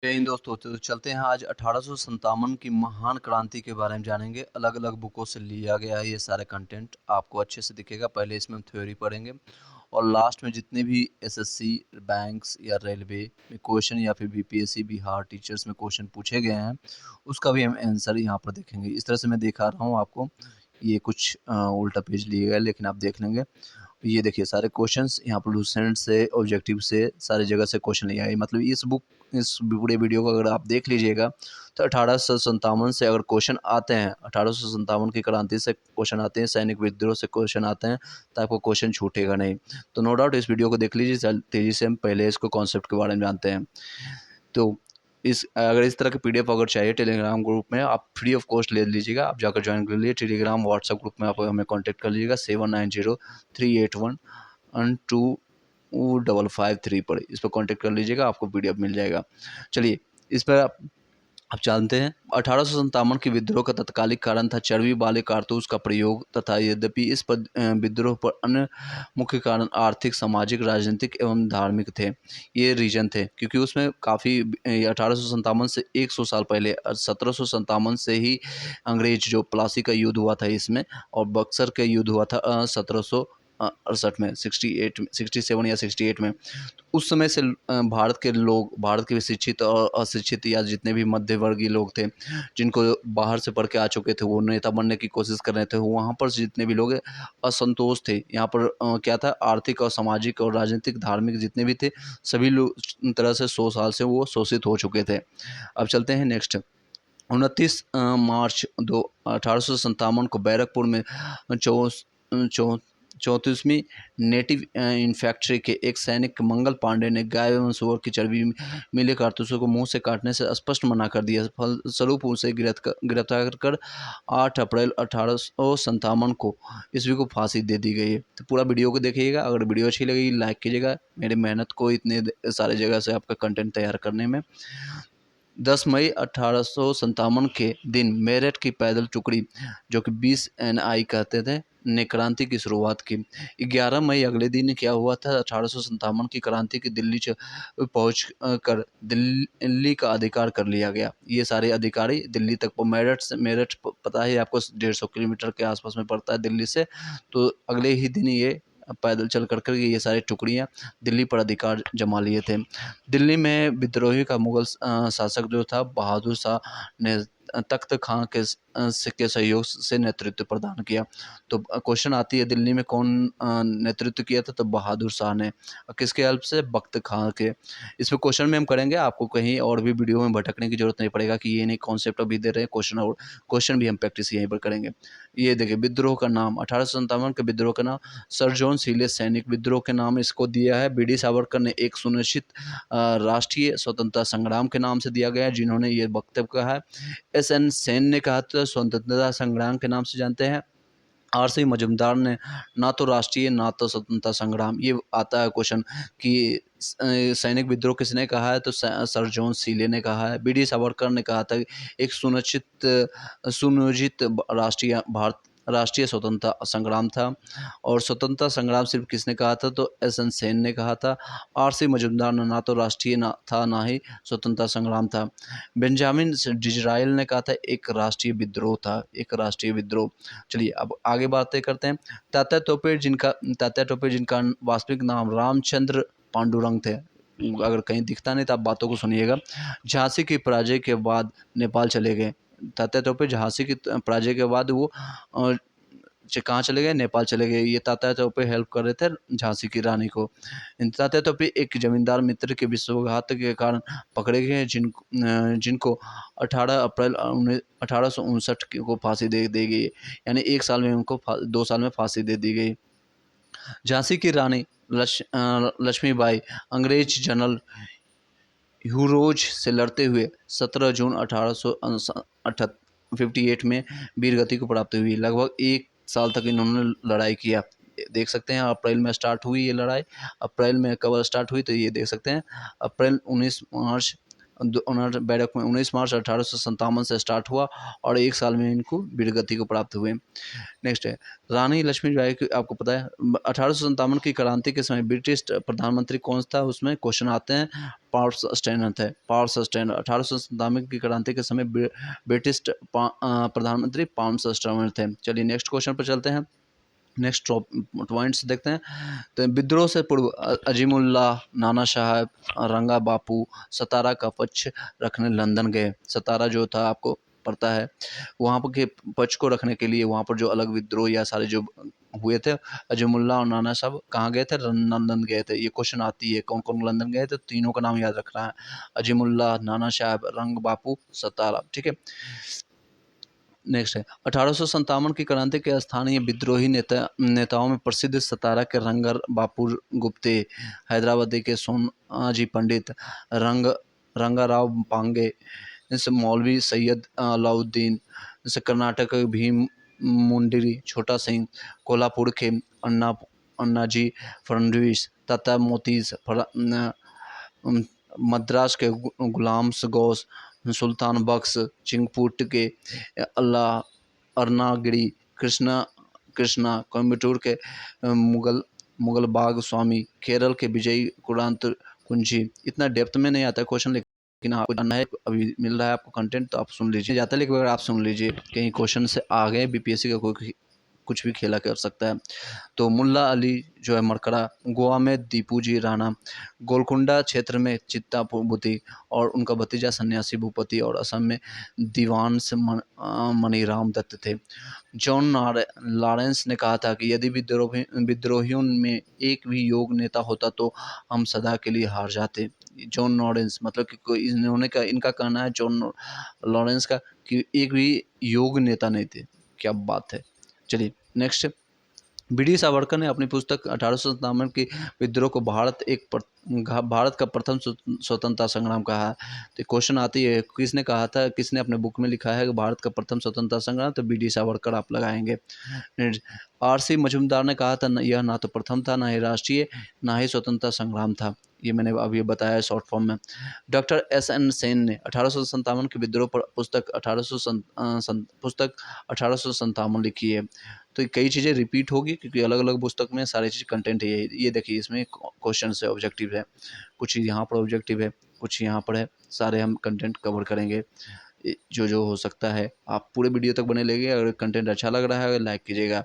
जय हिंद दोस्तों। तो चलते हैं आज 1857 की महान क्रांति के बारे में जानेंगे। अलग-अलग बुकों से लिया गया है ये सारा कंटेंट, आपको अच्छे से दिखेगा। पहले इसमें हम थ्योरी पढ़ेंगे और लास्ट में जितने भी एसएससी, बैंक्स या रेलवे में क्वेश्चन या फिर बीपीएससी, बिहार टीचर्स में क्वेश्चन पूछे गए हैं, उसका भी हम आंसर यहाँ पर देखेंगे। इस तरह से मैं दिखा रहा हूँ आपको। ये कुछ उल्टा पेज लिए गए लेकिन आप देख लेंगे। ये देखिए सारे क्वेश्चंस यहाँ पर लूसेंट से, ऑब्जेक्टिव से, सारी जगह से क्वेश्चन लिए आए। मतलब इस पूरे वीडियो को अगर आप देख लीजिएगा तो 1857 से अगर क्वेश्चन आते हैं, 1857 की क्रांति से क्वेश्चन आते हैं, सैनिक विद्रोह से क्वेश्चन आते हैं, तो आपको क्वेश्चन छूटेगा नहीं। तो नो डाउट इस वीडियो को देख लीजिए। तेज़ी से हम पहले इसको कॉन्सेप्ट के बारे में जानते हैं। तो अगर इस तरह के पीडीएफ अगर चाहिए टेलीग्राम ग्रुप में, आप फ्री ऑफ कॉस्ट ले लीजिएगा। आप जाकर ज्वाइन कर लीजिए टेलीग्राम व्हाट्सएप ग्रुप में। आप हमें कांटेक्ट कर लीजिएगा 7903812553 पर। इस पर कांटेक्ट कर लीजिएगा, आपको पीडीएफ मिल जाएगा। चलिए इस पर आप जानते हैं 1857 के विद्रोह का तत्कालिक कारण था चर्बी वाले कारतूस का प्रयोग तथा यद्यपि इस पर विद्रोह पर अन्य मुख्य कारण आर्थिक, सामाजिक, राजनीतिक एवं धार्मिक थे। ये रीजन थे क्योंकि उसमें काफ़ी 1857 से 100 साल पहले 1757 से ही अंग्रेज जो प्लासी का युद्ध हुआ था इसमें, और बक्सर का युद्ध हुआ था 1768 में, 67 या 68 में। उस समय से भारत के लोग, भारत के शिक्षित और अशिक्षित या जितने भी मध्यवर्गीय लोग थे, जिनको बाहर से पढ़ के आ चुके थे, वो नेता बनने की कोशिश कर रहे थे, वहाँ पर जितने भी लोग असंतोष थे। यहाँ पर क्या था, आर्थिक और सामाजिक और राजनीतिक, धार्मिक जितने भी थे, सभी लोग तरह से 100 साल से वो शोषित हो चुके थे। अब चलते हैं नेक्स्ट। 29 मार्च 1857 को बैरकपुर में चौ चौ 34वीं नेटिव इन्फैक्ट्री के एक सैनिक मंगल पांडे ने गाय एवं सुअर की चर्बी मिले कारतूसों को मुंह से काटने से स्पष्ट मना कर दिया। फलस्वरूप उसे गिरफ्तार कर 8 अप्रैल 1857 को ईस्वी को फांसी दे दी गई है। तो पूरा वीडियो को देखिएगा। अगर वीडियो अच्छी लगेगी लाइक कीजिएगा, मेरी मेहनत को इतने सारे जगह से आपका कंटेंट तैयार करने में। 10 मई 1857 के दिन मेरठ की पैदल टुकड़ी, जो कि 20 एनआई कहते थे, ने क्रांति की शुरुआत की। 11 मई अगले दिन क्या हुआ था, 1857 की क्रांति की दिल्ली पहुँच कर दिल्ली का अधिकार कर लिया गया। ये सारे अधिकारी दिल्ली तक, मेरठ पता है आपको 150 किलोमीटर के आसपास में पड़ता है दिल्ली से। तो अगले ही दिन ये पैदल चल कर ये सारी टुकड़ियाँ दिल्ली पर अधिकार जमा लिए थे। दिल्ली में विद्रोही का मुगल शासक जो था बहादुर शाह ने तख्त खां के सहयोग से नेतृत्व प्रदान किया। तो क्वेश्चन आती है दिल्ली में कौन नेतृत्व किया था, तो बहादुर शाह ने। किसके हेल्प से, बख्त खां के। इसमें क्वेश्चन में हम करेंगे, आपको कहीं और भी वीडियो में भटकने की जरूरत नहीं पड़ेगा कि ये नहीं कॉन्सेप्ट अभी दे रहे हैं क्वेश्चन, और क्वेश्चन भी हम प्रैक्टिस यहीं पर करेंगे। ये देखिए विद्रोह का नाम, 1857 के विद्रोह का नाम सर जॉन सीले सैनिक विद्रोह के नाम इसको दिया है। बी डी सावरकर ने एक सुनिश्चित राष्ट्रीय स्वतंत्रता संग्राम के नाम से दिया गया है, जिन्होंने ये वक्तव्य कहा है। एस एन सेन ने कहा था स्वतंत्रता संग्राम के नाम से जानते हैं। आर सी मजूमदार ने ना तो राष्ट्रीय ना तो स्वतंत्रता संग्राम, ये आता है क्वेश्चन कि सैनिक विद्रोह किसने कहा है, तो सर जॉन सीले ने कहा है। बी डी सावरकर ने कहा था एक सुनियोजित राष्ट्रीय स्वतंत्रता संग्राम था। और स्वतंत्रता संग्राम सिर्फ किसने कहा था, तो एस एन सेन ने कहा था। आर सी मजूमदार ने ना तो राष्ट्रीय ना था ना ही स्वतंत्रता संग्राम था। बेंजामिन डिजराइल ने कहा था एक राष्ट्रीय विद्रोह था, एक राष्ट्रीय विद्रोह। चलिए अब आगे बातें करते हैं। तात्या टोपे जिनका वास्तविक नाम रामचंद्र पांडुरंग थे, अगर कहीं दिखता नहीं तो आप बातों को सुनिएगा। झांसी की पराजय के बाद नेपाल चले गए। तात्या टोपे झांसी की पराजय के बाद वो कहाँ चले गए, नेपाल चले गए। ये तात्या टोपे हेल्प कर रहे थे झांसी की रानी को। तात्या टोपे एक जमींदार मित्र के विश्वासघात के कारण पकड़े गए, जिनको 18 अप्रैल 1859 को फांसी दे दी गई। यानी 1 साल में उनको 2 साल में फांसी दे दी गई। झांसी की रानी लक्ष्मीबाई अंग्रेज जनरल ह्यूरोज से लड़ते हुए 17 जून 1858 में वीरगति को प्राप्त हुई। लगभग 1 साल तक इन्होंने लड़ाई किया। देख सकते हैं अप्रैल में स्टार्ट हुई ये लड़ाई। अप्रैल में कब स्टार्ट हुई, तो ये देख सकते हैं अप्रैल 19 मार्च बैरक में 19 मार्च 1857 से स्टार्ट हुआ और 1 साल में इनको वीरगति को प्राप्त हुए। नेक्स्ट है रानी लक्ष्मीबाई की, आपको पता है 1857 की क्रांति के समय ब्रिटिश प्रधानमंत्री कौन था, उसमें क्वेश्चन आते हैं। पार्स स्टैनर थे, पार्स स्टैनर। 1857 की क्रांति के समय ब्रिटिश प्रधानमंत्री पार्स स्टैनर थे। चलिए नेक्स्ट क्वेश्चन पर चलते हैं, नेक्स्ट पॉइंट्स देखते हैं। तो विद्रोह से पूर्व अजीमुल्लाह, नाना साहब, रंगा बापू सतारा का पक्ष रखने लंदन गए। सतारा जो था आपको पता है, वहाँ पर के पक्ष को रखने के लिए वहाँ पर जो अलग विद्रोह या सारे जो हुए थे, अजीमुल्लाह और नाना साहब कहाँ गए थे, लंदन गए थे। ये क्वेश्चन आती है कौन कौन लंदन गए थे, तीनों का नाम याद रखना है, अजीमुल्लाह, नाना साहब, रंग बापू, सतारा। ठीक है, नेक्स्ट है 1857 की क्रांति के स्थानीय विद्रोही नेताओं में प्रसिद्ध सतारा के रंगर बापू गुप्ते, हैदराबादी के सोनाजी पंडित, रंगाराव पांगे, जैसे मौलवी सैयद अलाउद्दीन, जैसे कर्नाटक के भीम मुंडरी छोटा सिंह, कोल्हापुर के अन्नाजी फडणवीस, तथा मद्रास के गुलाम गौस, सुल्तान बख्श, चिंगपुट के अल्लाह अर्नागिरी, कृष्णा, कोयम्बटूर के मुगल बाग स्वामी, केरल के विजयी कुरांत कुंजी। इतना डेप्थ में नहीं आता है क्वेश्चन, लेकिन आपको जानना है, अभी मिल रहा है आपको कंटेंट तो आप सुन लीजिए। जाता है लेकिन अगर आप सुन लीजिए, कहीं क्वेश्चन से आगे बीपीएससी का कोई कुछ भी खेला कर सकता है। तो मुल्ला अली जो है मरकड़ा, गोवा में दीपूजी राणा, गोलकुंडा क्षेत्र में चित्ताभूति और उनका भतीजा सन्यासी भूपति, और असम में दीवान से मणिराम दत्त थे। जॉन लॉरेंस ने कहा था कि यदि विद्रोहियों में एक भी योग नेता होता तो हम सदा के लिए हार जाते। जॉन लॉरेंस मतलब कि कोई इनका कहना है, जॉन लॉरेंस का, कि एक भी योग नेता नहीं थे। क्या बात है। चलिए नेक्स्ट, बी.डी. सावरकर ने अपनी पुस्तक 1857 की विद्रोह को भारत का प्रथम स्वतंत्रता संग्राम कहा है। तो क्वेश्चन आती है, किसने कहा था, किसने अपने बुक में लिखा है कि भारत का प्रथम स्वतंत्रता संग्राम, तो बी.डी. सावरकर आप लगाएंगे। आर.सी. मजूमदार ने कहा था यह ना तो प्रथम था, ना ही राष्ट्रीय, ना ही स्वतंत्रता संग्राम था। ये मैंने अभी बताया शॉर्ट फॉर्म में। Doctor S N. सेन ने 1857 के विद्रोह पर पुस्तक 1857 लिखी है। तो कई चीज़ें रिपीट होगी क्योंकि अलग अलग पुस्तक में सारी चीज़ कंटेंट है। ये देखिए इसमें क्वेश्चन है, ऑब्जेक्टिव है, कुछ यहाँ पर ऑब्जेक्टिव है, कुछ यहाँ पर है, सारे हम कंटेंट कवर करेंगे जो जो हो सकता है। आप पूरे वीडियो तक बने लेंगे, अगर कंटेंट अच्छा लग रहा है लाइक कीजिएगा।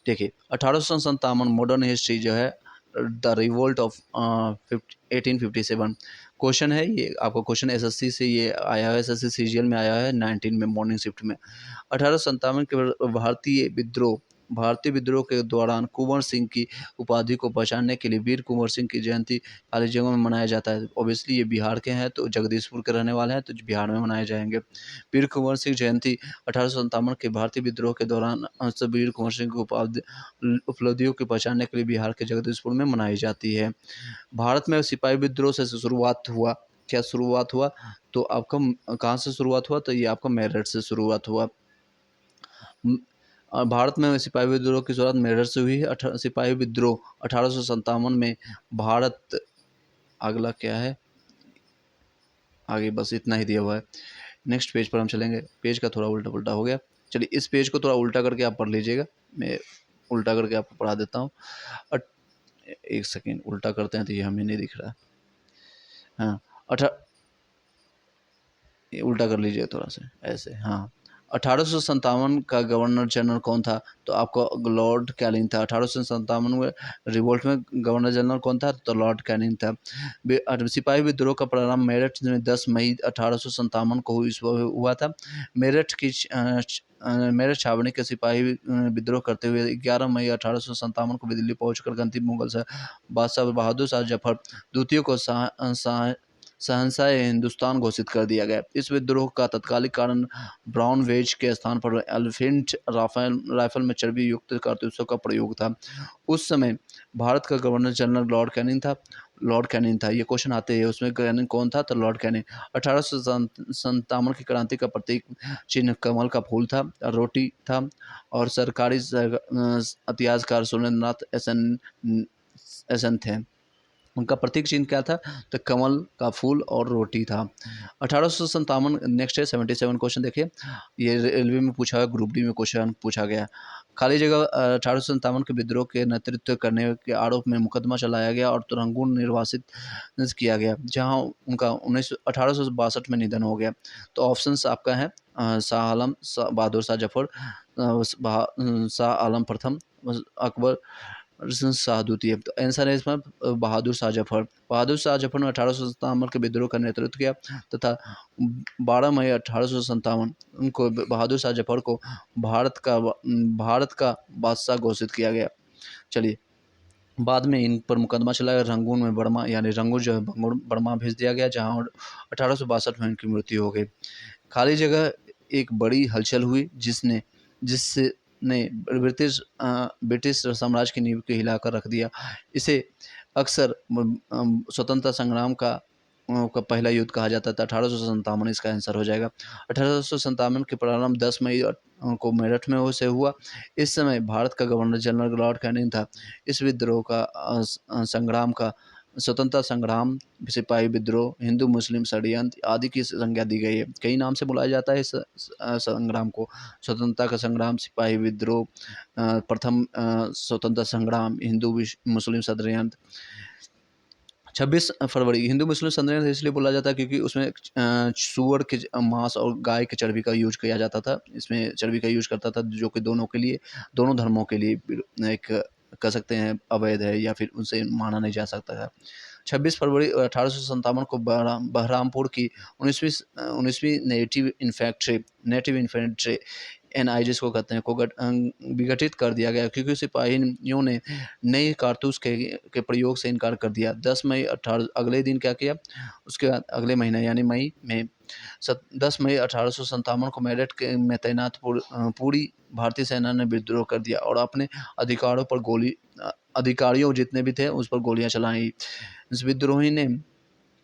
देखिए 1857 मॉडर्न हिस्ट्री जो है, द रिवोल्ट ऑफ 1857 क्वेश्चन है। ये आपको क्वेश्चन एसएससी से ये आया है, एसएससी सीजीएल में आया है 19 में मॉर्निंग शिफ्ट में। 1857 के भारतीय विद्रोह के दौरान कुंवर सिंह की उपाधि को पहचानने के लिए वीर कुंवर सिंह की जयंती सारी जगहों में मनाया जाता है। ऑब्वियसली ये बिहार के हैं तो जगदीशपुर के रहने वाले हैं तो बिहार में मनाए जाएंगे। वीर कुंवर सिंह जयंती 1857 के भारतीय विद्रोह के दौरान वीर कुंवर सिंह की उपलब्धियों को पहचानने के लिए बिहार के जगदीशपुर में मनाई जाती है। भारत में सिपाही विद्रोह से शुरुआत हुआ। क्या शुरुआत हुआ? तो आपका कहाँ से शुरुआत हुआ? तो ये आपका मेरठ से शुरुआत हुआ। भारत में सिपाही विद्रोह की शुरुआत मेरठ से हुई है। सिपाही विद्रोह 1857 में भारत, अगला क्या है आगे, बस इतना ही दिया हुआ है। नेक्स्ट पेज पर हम चलेंगे। पेज का थोड़ा उल्टा पुल्टा हो गया, चलिए इस पेज को थोड़ा उल्टा करके आप पढ़ लीजिएगा, मैं उल्टा करके आपको पढ़ा देता हूँ। एक सेकेंड, उल्टा करते हैं तो ये हमें नहीं दिख रहा। हाँ उल्टा कर लीजिए थोड़ा सा ऐसे। हाँ 1857 का गवर्नर जनरल कौन था? तो आपको लॉर्ड कैनिंग था। 1857 में रिवोल्ट में गवर्नर जनरल कौन था? तो लॉर्ड कैनिंग था। सिपाही विद्रोह का प्रारंभ मेरठ में 10 मई 1857 को हुआ था। मेरठ छावनी के सिपाही विद्रोह करते हुए 11 मई 1857 को दिल्ली पहुंचकर गंती मुगल बादशाह बहादुर शाह जफर द्वितीय को शहंशाह हिंदुस्तान घोषित कर दिया गया। इस विद्रोह का तत्कालिक कारण ब्राउन वेज के स्थान पर एलिफेंट राइफल में चर्बी युक्त कारतूसों का प्रयोग था। उस समय भारत का गवर्नर जनरल लॉर्ड कैनिंग था। ये क्वेश्चन आते हैं उसमें कैनिंग कौन था? तो लॉर्ड कैनिंग। 1857 की क्रांति का प्रतीक चिन्ह कमल का फूल था, रोटी था, और सरकारी इतिहासकार सुरेंद्रनाथ एस एन थे। उनका प्रतीक चिन्ह क्या था? तो कमल का फूल और रोटी था। 1857 नेक्स्ट है 77 क्वेश्चन देखिए। ये रेलवे में पूछा है, ग्रुप डी में क्वेश्चन पूछा गया। खाली जगह 1857 के विद्रोह के नेतृत्व करने के आरोप में मुकदमा चलाया गया और रंगून निर्वासित किया गया, जहां उनका 1862 में निधन हो गया। तो ऑप्शंस आपका है शाह आलम, बहादुर शाह जफर, शाह आलम प्रथम, अकबर शाह द्वितीय। तो आंसर है इसमें बहादुर शाह जफर। बहादुर शाह जफर ने 1857 के विद्रोह का नेतृत्व किया तथा 12 मई 1857 उनको, बहादुर शाह जफर को भारत का बादशाह घोषित किया गया। चलिए, बाद में इन पर मुकदमा चलाया, रंगून में बर्मा यानी रंगून जो है बर्मा भेज दिया गया, जहां 1862 में इनकी मृत्यु हो गई। खाली जगह एक बड़ी हलचल हुई जिससे ने ब्रिटिश साम्राज्य की नींव को हिलाकर रख दिया। इसे अक्सर स्वतंत्रता संग्राम का पहला युद्ध कहा जाता था। 1857 इसका आंसर हो जाएगा। 1857 के प्रारंभ 10 मई को मेरठ में से हुआ। इस समय भारत का गवर्नर जनरल लॉर्ड कैनिंग था। इस विद्रोह का संग्राम का स्वतंत्रता संग्राम, सिपाही विद्रोह, हिंदू मुस्लिम षड्यंत्र आदि की संज्ञा दी गई है। कई नाम से बुलाया जाता है इस संग्राम को। स्वतंत्रता का संग्राम, सिपाही विद्रोह, प्रथम स्वतंत्रता संग्राम, हिंदू मुस्लिम षड्यंत्र। 26 फरवरी हिंदू मुस्लिम षड्यंत्र इसलिए बोला जाता है क्योंकि उसमें सूअर के मांस और गाय के चर्बी का यूज किया जाता था। इसमें चर्बी का यूज करता था, जो कि दोनों के लिए, दोनों धर्मों के लिए एक कह सकते हैं अवैध है, या फिर उनसे माना नहीं जा सकता था। 26 फरवरी 1857 को बहरामपुर की 19वीं नेटिव इन्फेंट्री एनआई जिसको कहते हैं, को विघटित कर दिया गया, क्योंकि सिपाहियों ने नए कारतूस के प्रयोग से इनकार कर दिया। 10 मई 18 अगले दिन क्या किया, उसके बाद अगले महीने यानी मई में 10 मई 1857 को मेरठ में तैनात पूरी भारतीय सेना ने विद्रोह कर दिया और अपने अधिकारियों जितने भी थे उस पर गोलियां चलाई। इस विद्रोही ने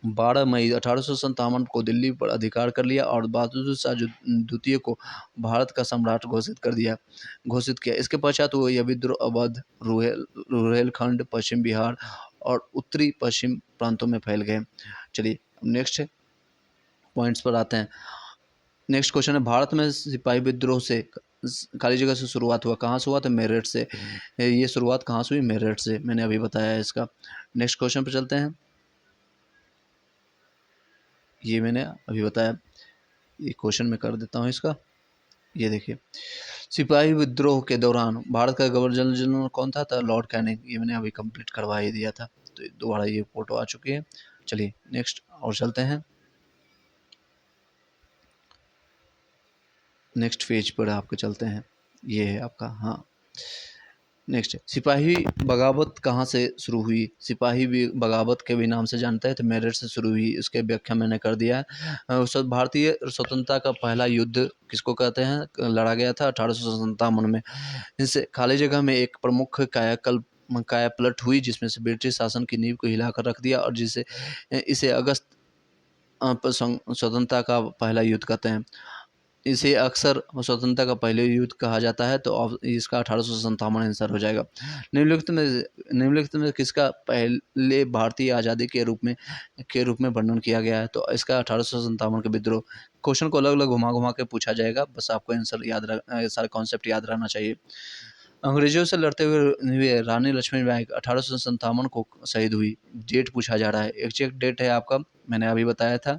12 मई 1857 को दिल्ली पर अधिकार कर लिया और बहादुर शाह द्वितीय को भारत का सम्राट घोषित किया। इसके पश्चात वो यह विद्रोह अवध, रुहेलखंड, पश्चिम बिहार और उत्तरी पश्चिम प्रांतों में फैल गए। चलिए नेक्स्ट पॉइंट्स पर आते हैं। नेक्स्ट क्वेश्चन है, भारत में सिपाही विद्रोह से खाली जगह से शुरुआत हुआ, कहाँ से हुआ? तो मेरठ से। ये शुरुआत कहाँ से हुई? मेरठ से, मैंने अभी बताया है इसका। नेक्स्ट क्वेश्चन पर चलते हैं। ये मैंने अभी बताया, ये क्वेश्चन मैं कर देता हूँ इसका। ये देखिए, सिपाही विद्रोह के दौरान भारत का गवर्नर जनरल कौन था? Lord Canning. ये मैंने अभी कंप्लीट करवा ही दिया था, तो दोबारा ये फोटो आ चुकी है। चलिए नेक्स्ट और चलते हैं। नेक्स्ट पेज पर आपके चलते हैं। ये है आपका, हाँ नेक्स्ट, सिपाही बगावत कहाँ से शुरू हुई? सिपाही भी बगावत के भी नाम से जानते हैं, तो मेरठ से शुरू हुई। इसके व्याख्या मैंने कर दिया है। भारतीय स्वतंत्रता का पहला युद्ध किसको कहते हैं? लड़ा गया था 1857 में। इससे खाली जगह में एक प्रमुख काया पलट हुई, जिसमें से ब्रिटिश शासन की नींव को हिलाकर रख दिया और इसे अगस्त स्वतंत्रता का पहला युद्ध कहते हैं। इसे अक्सर स्वतंत्रता का पहले युद्ध कहा जाता है, तो इसका 1857 आंसर हो जाएगा। निम्नलिखित में किसका पहले भारतीय आज़ादी के रूप में वर्णन किया गया है? तो इसका 1857 के विद्रोह। क्वेश्चन को अलग अलग घुमा घुमा के पूछा जाएगा, बस आपको आंसर सारे कॉन्सेप्ट याद रहना चाहिए। अंग्रेजों से लड़ते हुए रानी लक्ष्मीबाई 1857 को शहीद हुई। डेट पूछा जा रहा है, एग्जैक्ट डेट है आपका, मैंने अभी बताया था।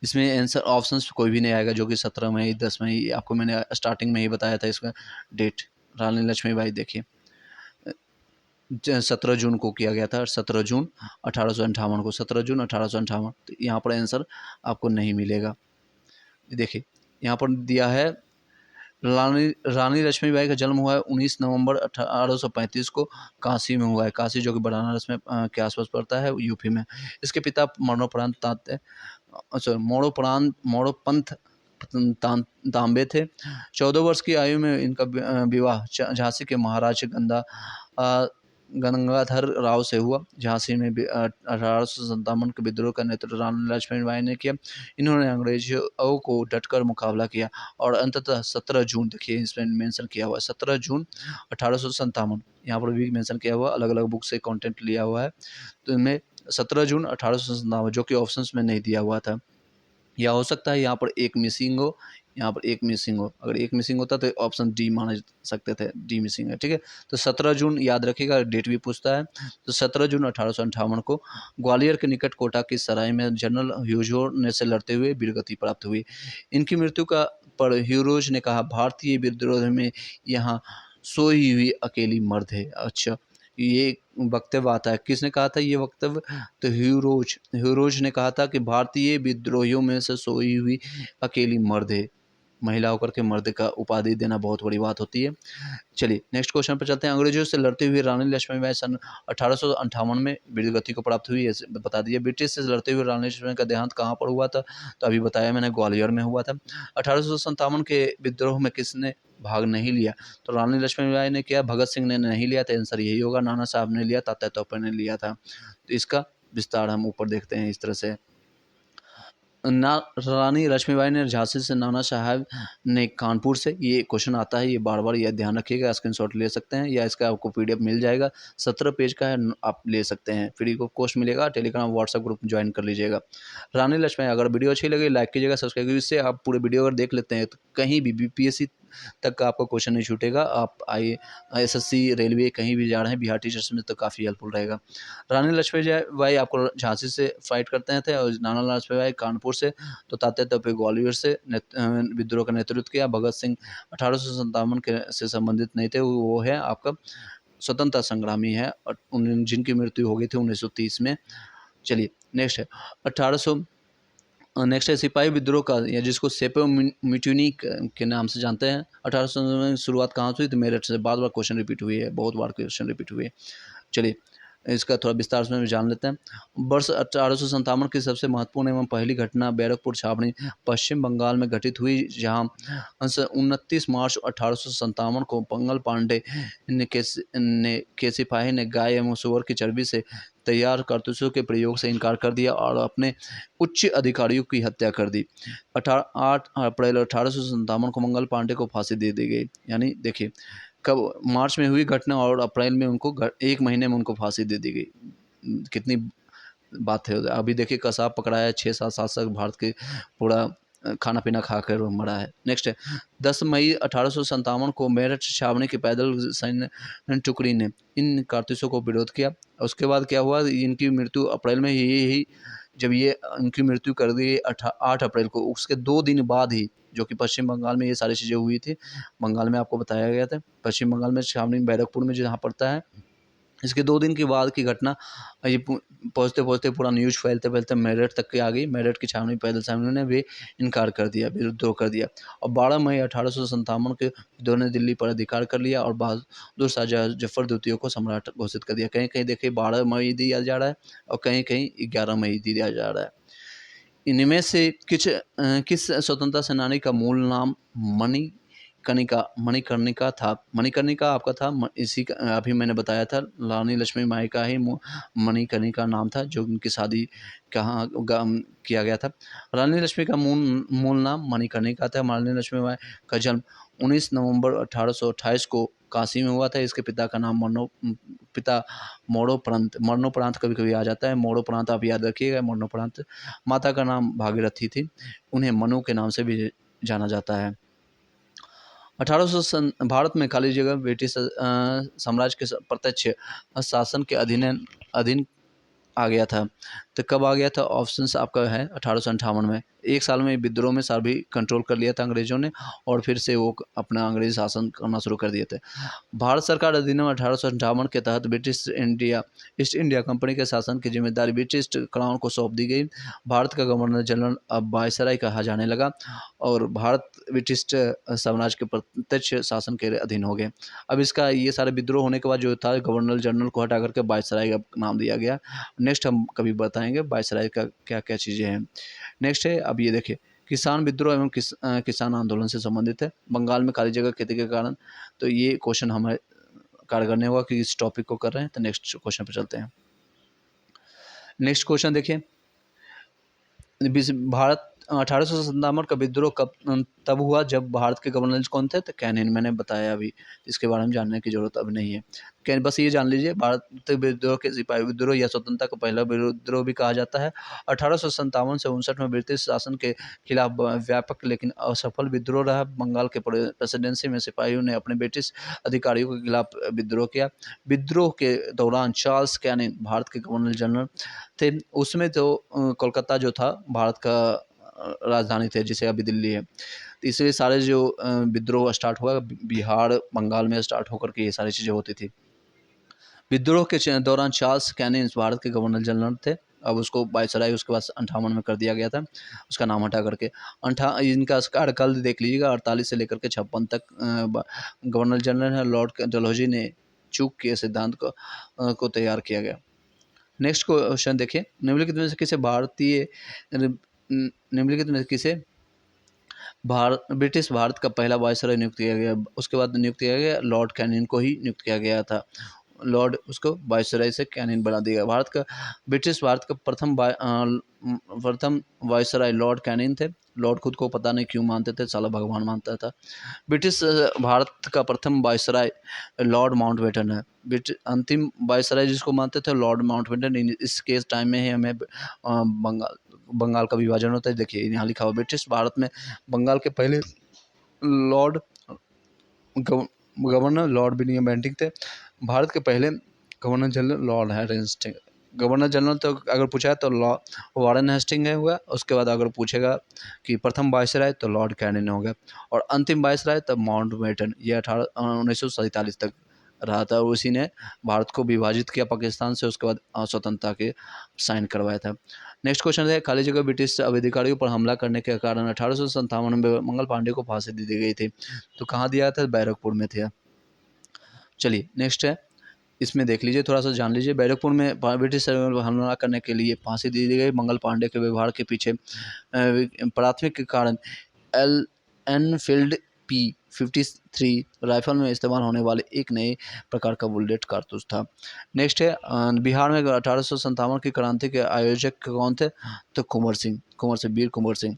इसमें आंसर ऑप्शंस कोई भी नहीं आएगा, जो कि 17 मई, 10 मई, आपको मैंने स्टार्टिंग में ही बताया था इसका डेट। रानी लक्ष्मीबाई देखिए 17 जून को किया गया था, 17 जून 1858 को, 17 जून 1858। तो यहाँ पर आंसर आपको नहीं मिलेगा। देखिए यहाँ पर दिया है, रानी लक्ष्मीबाई का जन्म हुआ है 19 नवंबर 1835 को, काशी में हुआ है। काशी जो कि बनारस में के आसपास पड़ता है, यूपी में। इसके पिता मोड़ोपंथ तांबे थे। 14 वर्ष की आयु में इनका विवाह झांसी के महाराज गंगाधर राव से हुआ। झांसी में 1857 के विद्रोह का नेतृत्व रानी लक्ष्मीबाई ने किया। इन्होंने अंग्रेजों को डटकर मुकाबला किया और अंततः 17 जून, देखिए इसमें मेंशन किया हुआ है 17 जून 1857, यहाँ पर भी मेंशन किया हुआ, अलग अलग बुक से कंटेंट लिया हुआ है। तो इनमें 17 जून 1857, जो कि ऑप्शंस में नहीं दिया हुआ था, या हो सकता है यहाँ पर एक मिसिंग हो, यहाँ पर एक मिसिंग हो। अगर एक मिसिंग होता तो ऑप्शन डी माने सकते थे, डी मिसिंग है, ठीक है। तो 17 जून याद रखिएगा, डेट भी पूछता है। तो 17 जून 1858 को ग्वालियर के निकट कोटा की सराय में जनरल ह्यूजो ने से लड़ते हुए वीरगति प्राप्त हुई। इनकी मृत्यु का पर ह्यूरोज ने कहा, भारतीय विद्रोह में यहाँ सोई हुई अकेली मर्द है। अच्छा, ये वक्तव्य आता है, किसने कहा था ये वक्तव्य? तो ह्यूरोज ने कहा था कि भारतीय विद्रोहियों में से सोई हुई अकेली मर्द है। महिला होकर के मर्द का उपाधि देना बहुत बड़ी बात होती है। चलिए नेक्स्ट क्वेश्चन पर चलते हैं। अंग्रेजों से लड़ते हुए रानी लक्ष्मीबाई सन 1858 में वीरगति को प्राप्त हुई, ऐसे बता दिया। ब्रिटिश से लड़ते हुए रानी लक्ष्मीबाई का देहांत कहाँ पर हुआ था? तो अभी बताया मैंने, ग्वालियर में हुआ था। 1857 के विद्रोह में किसने भाग नहीं लिया? तो रानी लक्ष्मीबाई ने किया, भगत सिंह ने नहीं लिया, तो आंसर यही होगा, नाना साहब ने लिया, तात्या तोपे ने लिया था। तो इसका विस्तार हम ऊपर देखते हैं इस तरह से। रानी लक्ष्मीबाई ने झांसी से, नाना साहब ने कानपुर से। ये क्वेश्चन आता है, ये बार बार ये ध्यान रखिएगा, स्क्रीनशॉट ले सकते हैं या इसका आपको पीडीएफ मिल जाएगा, 17 पेज का है, आप ले सकते हैं, फ्री को कोर्स मिलेगा, टेलीग्राम व्हाट्सएप ग्रुप ज्वाइन कर लीजिएगा। रानी लक्ष्मीबाई, अगर वीडियो अच्छी लगी लाइक कीजिएगा, सब्सक्राइब कीजिए। इससे आप पूरे वीडियो अगर देख लेते हैं तो कहीं भी बीपीएससी तक का आपका क्वेश्चन नहीं छूटेगा। आप एसएससी, रेलवे कहीं भी जा रहे हैं, बिहार टीचर्स में, तो काफ़ी हेल्पफुल रहेगा। रानी लक्ष्मीबाई आपको झांसी से फाइट करते थे और नाना लक्ष्मीबाई कानपुर से। तो तात्या तोपे ग्वालियर से विद्रोह का नेतृत्व किया। भगत सिंह 1857 के से संबंधित नहीं थे, वो है आपका स्वतंत्रता संग्रामी है, और जिनकी मृत्यु हो गई थी 1930 में। चलिए नेक्स्ट है 1800, नेक्स्ट है सिपाही विद्रोह का, या जिसको सेपो म्यूटिनी के नाम से जानते हैं। 1800 में शुरुआत कहाँ से हुई? तो मेरठ से। बार बार क्वेश्चन रिपीट हुई है, बहुत बार क्वेश्चन रिपीट हुई है। चलिए इसका थोड़ा विस्तार से जान लेते हैं। वर्ष 1857 की सबसे महत्वपूर्ण एवं पहली घटना बैरकपुर छावनी पश्चिम बंगाल में घटित हुई, जहां 29 मार्च 1857 को पंगल पांडे के सिपाही ने गाय एवं सुअर की चर्बी से तैयार कारतूसों के प्रयोग से इनकार कर दिया और अपने उच्च अधिकारियों की हत्या कर दी। 8 अप्रैल 1857 को मंगल पांडे को फांसी दे दी गई। यानी देखिए कब, मार्च में हुई घटना और अप्रैल में उनको 1 महीने में उनको फांसी दे दी गई। कितनी बात है। अभी देखिए कसाब पकड़ा है, 6-7 साल तक भारत के पूरा खाना पीना खाकर वो मरा है। नेक्स्ट है 10 मई 1857 को मेरठ छावनी की पैदल सैन्य टुकड़ी ने इन कारतूसों को विरोध किया। उसके बाद क्या हुआ, इनकी मृत्यु अप्रैल में ही जब ये इनकी मृत्यु कर दी 8 अप्रैल को, उसके 2 दिन बाद ही, जो कि पश्चिम बंगाल में ये सारी चीज़ें हुई थी। बंगाल में आपको बताया गया था, पश्चिम बंगाल में छावनी बैरकपुर में जहाँ पड़ता है। इसके 2 दिन के बाद की घटना, ये पहुँचते-पहुँचते पूरा न्यूज़ फैलते-फैलते मेरठ तक के आ गई। मेरठ की छावनी पैदल छावनी ने भी इनकार कर दिया, विद्रोह कर दिया। और 12 मई 1857 के विद्रोह ने दिल्ली पर अधिकार कर लिया और बहादुर शाह जफ़र द्वितीय को सम्राट घोषित कर दिया। कहीं-कहीं देखिए 12 मई दिया जा रहा है और कहीं-कहीं 11 मई दिया जा रहा है। इनमें से किस स्वतंत्रता सेनानी का मूल नाम मणिकर्णिका था? मणिकर्णिका आपका था, इसी का अभी मैंने बताया था, रानी लक्ष्मीबाई का ही मणिकर्णिका नाम था, जो उनकी शादी कहाँ किया गया था। रानी लक्ष्मी का मूल मूल नाम मणिकर्णिका था। रानी लक्ष्मीबाई का जन्म 19 नवंबर 1828 को काशी में हुआ था। इसके पिता का नाम पिता मरणोपरांत कभी-कभी आ जाता है, मरणोपरांत आप याद रखिएगा, मरणोपरांत। माता का नाम भागीरथी थी, उन्हें मनु के नाम से भी जाना जाता है। 1800 भारत में खाली जगह ब्रिटिश साम्राज्य के प्रत्यक्ष शासन के अधीन आ गया था। तो कब आ गया था? ऑप्शंस आपका है 1858 में। 1 साल में विद्रोह में सभी कंट्रोल कर लिया था अंग्रेजों ने, और फिर से वो अपना अंग्रेजी शासन करना शुरू कर दिए थे। भारत सरकार अधिनियम 1858 के तहत ईस्ट इंडिया कंपनी के शासन की जिम्मेदारी ब्रिटिश क्राउन को सौंप दी गई। भारत का गवर्नर जनरल अब वायसराय कहा जाने लगा और भारत ब्रिटिश साम्राज्य के प्रत्यक्ष शासन के अधीन हो गए। अब इसका ये सारे विद्रोह होने के बाद जो था, गवर्नर जनरल को हटा करके वायसराय का नाम दिया गया। नेक्स्ट हम कभी बताएंगे वायसराय का क्या क्या चीज़ें हैं। नेक्स्ट है, अब ये देखिए, किसान विद्रोह एवं किसान आंदोलन से संबंधित है। बंगाल में खाली जगह खेती के कारण, तो ये क्वेश्चन हमें कारगर नहीं होगा कि इस टॉपिक को कर रहे हैं। तो नेक्स्ट क्वेश्चन पर चलते हैं। नेक्स्ट क्वेश्चन देखिए, भारत 1857 का विद्रोह तब हुआ जब भारत के गवर्नर कौन थे? तो कैनिन, मैंने बताया अभी, इसके बारे में जानने की जरूरत अब नहीं है। बस ये जान लीजिए, भारत विद्रोह के सिपाही विद्रोह या स्वतंत्रता का पहला विद्रोह भी कहा जाता है। 1857 से 59 में ब्रिटिश शासन के खिलाफ व्यापक लेकिन असफल विद्रोह रहा। बंगाल के प्रेसिडेंसी में सिपाहियों ने अपने ब्रिटिश अधिकारियों के खिलाफ विद्रोह किया। विद्रोह के दौरान चार्ल्स कैनिन भारत के गवर्नर जनरल थे। उसमें तो कोलकाता जो था भारत का राजधानी थे, जिसे अभी दिल्ली है। तो इसलिए सारे जो विद्रोह स्टार्ट हुआ बिहार बंगाल में स्टार्ट होकर के ये सारी चीज़ें होती थी। विद्रोह के दौरान चार्ल्स कैनिन भारत के गवर्नर जनरल थे। अब उसको वायसराय उसके बाद 58 में कर दिया गया था, उसका नाम हटा करके। इनका कार्यकाल देख लीजिएगा, 48 से लेकर के 56 तक गवर्नर जनरल है। लॉर्ड डलहौजी ने चूक के सिद्धांत को तैयार किया गया। नेक्स्ट क्वेश्चन देखिए, निम्नलिखित में से किसे भारतीय निम्नलिखित में किसे ब्रिटिश भारत का पहला वायसराय नियुक्त किया गया? उसके बाद नियुक्त किया गया लॉर्ड कैनिन को ही नियुक्त किया गया था। लॉर्ड उसको वायसराय से कैनिन बना दिया। ब्रिटिश भारत का प्रथम वायसराय लॉर्ड कैनिन थे। लॉर्ड खुद को पता नहीं क्यों मानते थे, साला भगवान मानता था। ब्रिटिश भारत का प्रथम वायसराय लॉर्ड माउंटबेटन है। अंतिम वायसराय जिसको मानते थे लॉर्ड माउंटबेटन। इसके टाइम में ही हमें बंगाल का विभाजन होता है। देखिए यहाँ लिखा हुआ, ब्रिटिश भारत में बंगाल के पहले lord governor lord William Bentinck थे। भारत के पहले governor general lord Hasting. Governor general तो अगर पूछा है तो वारेन हेस्टिंग है हुआ। उसके बाद अगर पूछेगा कि प्रथम वायसराय तो लॉर्ड कैनिन हो गया, और अंतिम वायसराय तब माउंटबेटन। ये 1947 तक रहा था। उसी ने भारत को विभाजित किया पाकिस्तान से, उसके बाद स्वतंत्रता के साइन करवाया था। नेक्स्ट क्वेश्चन है, खाली जगह ब्रिटिश अधिकारियों पर हमला करने के कारण 1857 में मंगल पांडे को फांसी दे दी गई थी। तो कहाँ दिया था? बैरकपुर में थे। चलिए नेक्स्ट है, इसमें देख लीजिए, थोड़ा सा जान लीजिए। बैरकपुर में ब्रिटिश हमला करने के लिए फांसी दी गई। मंगल पांडे के व्यवहार के पीछे प्राथमिक कारण एनफील्ड P53 राइफल में इस्तेमाल होने वाले एक नए प्रकार का बुलेट कारतूस था। नेक्स्ट है, बिहार में 1857 की क्रांति के आयोजक कौन थे? तो कुंवर सिंह, वीर कुंवर सिंह।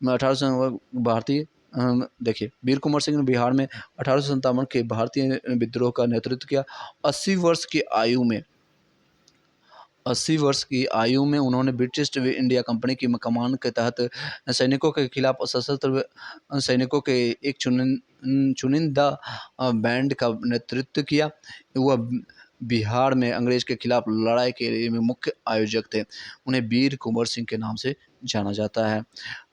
1800 भारतीय देखिए, वीर कुंवर सिंह ने बिहार में 1857 के भारतीय विद्रोह का नेतृत्व किया। 80 वर्ष की आयु में 80 वर्ष की आयु में उन्होंने ब्रिटिश इंडिया कंपनी की कमान के तहत सैनिकों के खिलाफ सशस्त्र सैनिकों के एक चुनिंदा बैंड का नेतृत्व किया। वह बिहार में अंग्रेज के खिलाफ लड़ाई के लिए मुख्य आयोजक थे। उन्हें वीर कुंवर सिंह के नाम से जाना जाता है।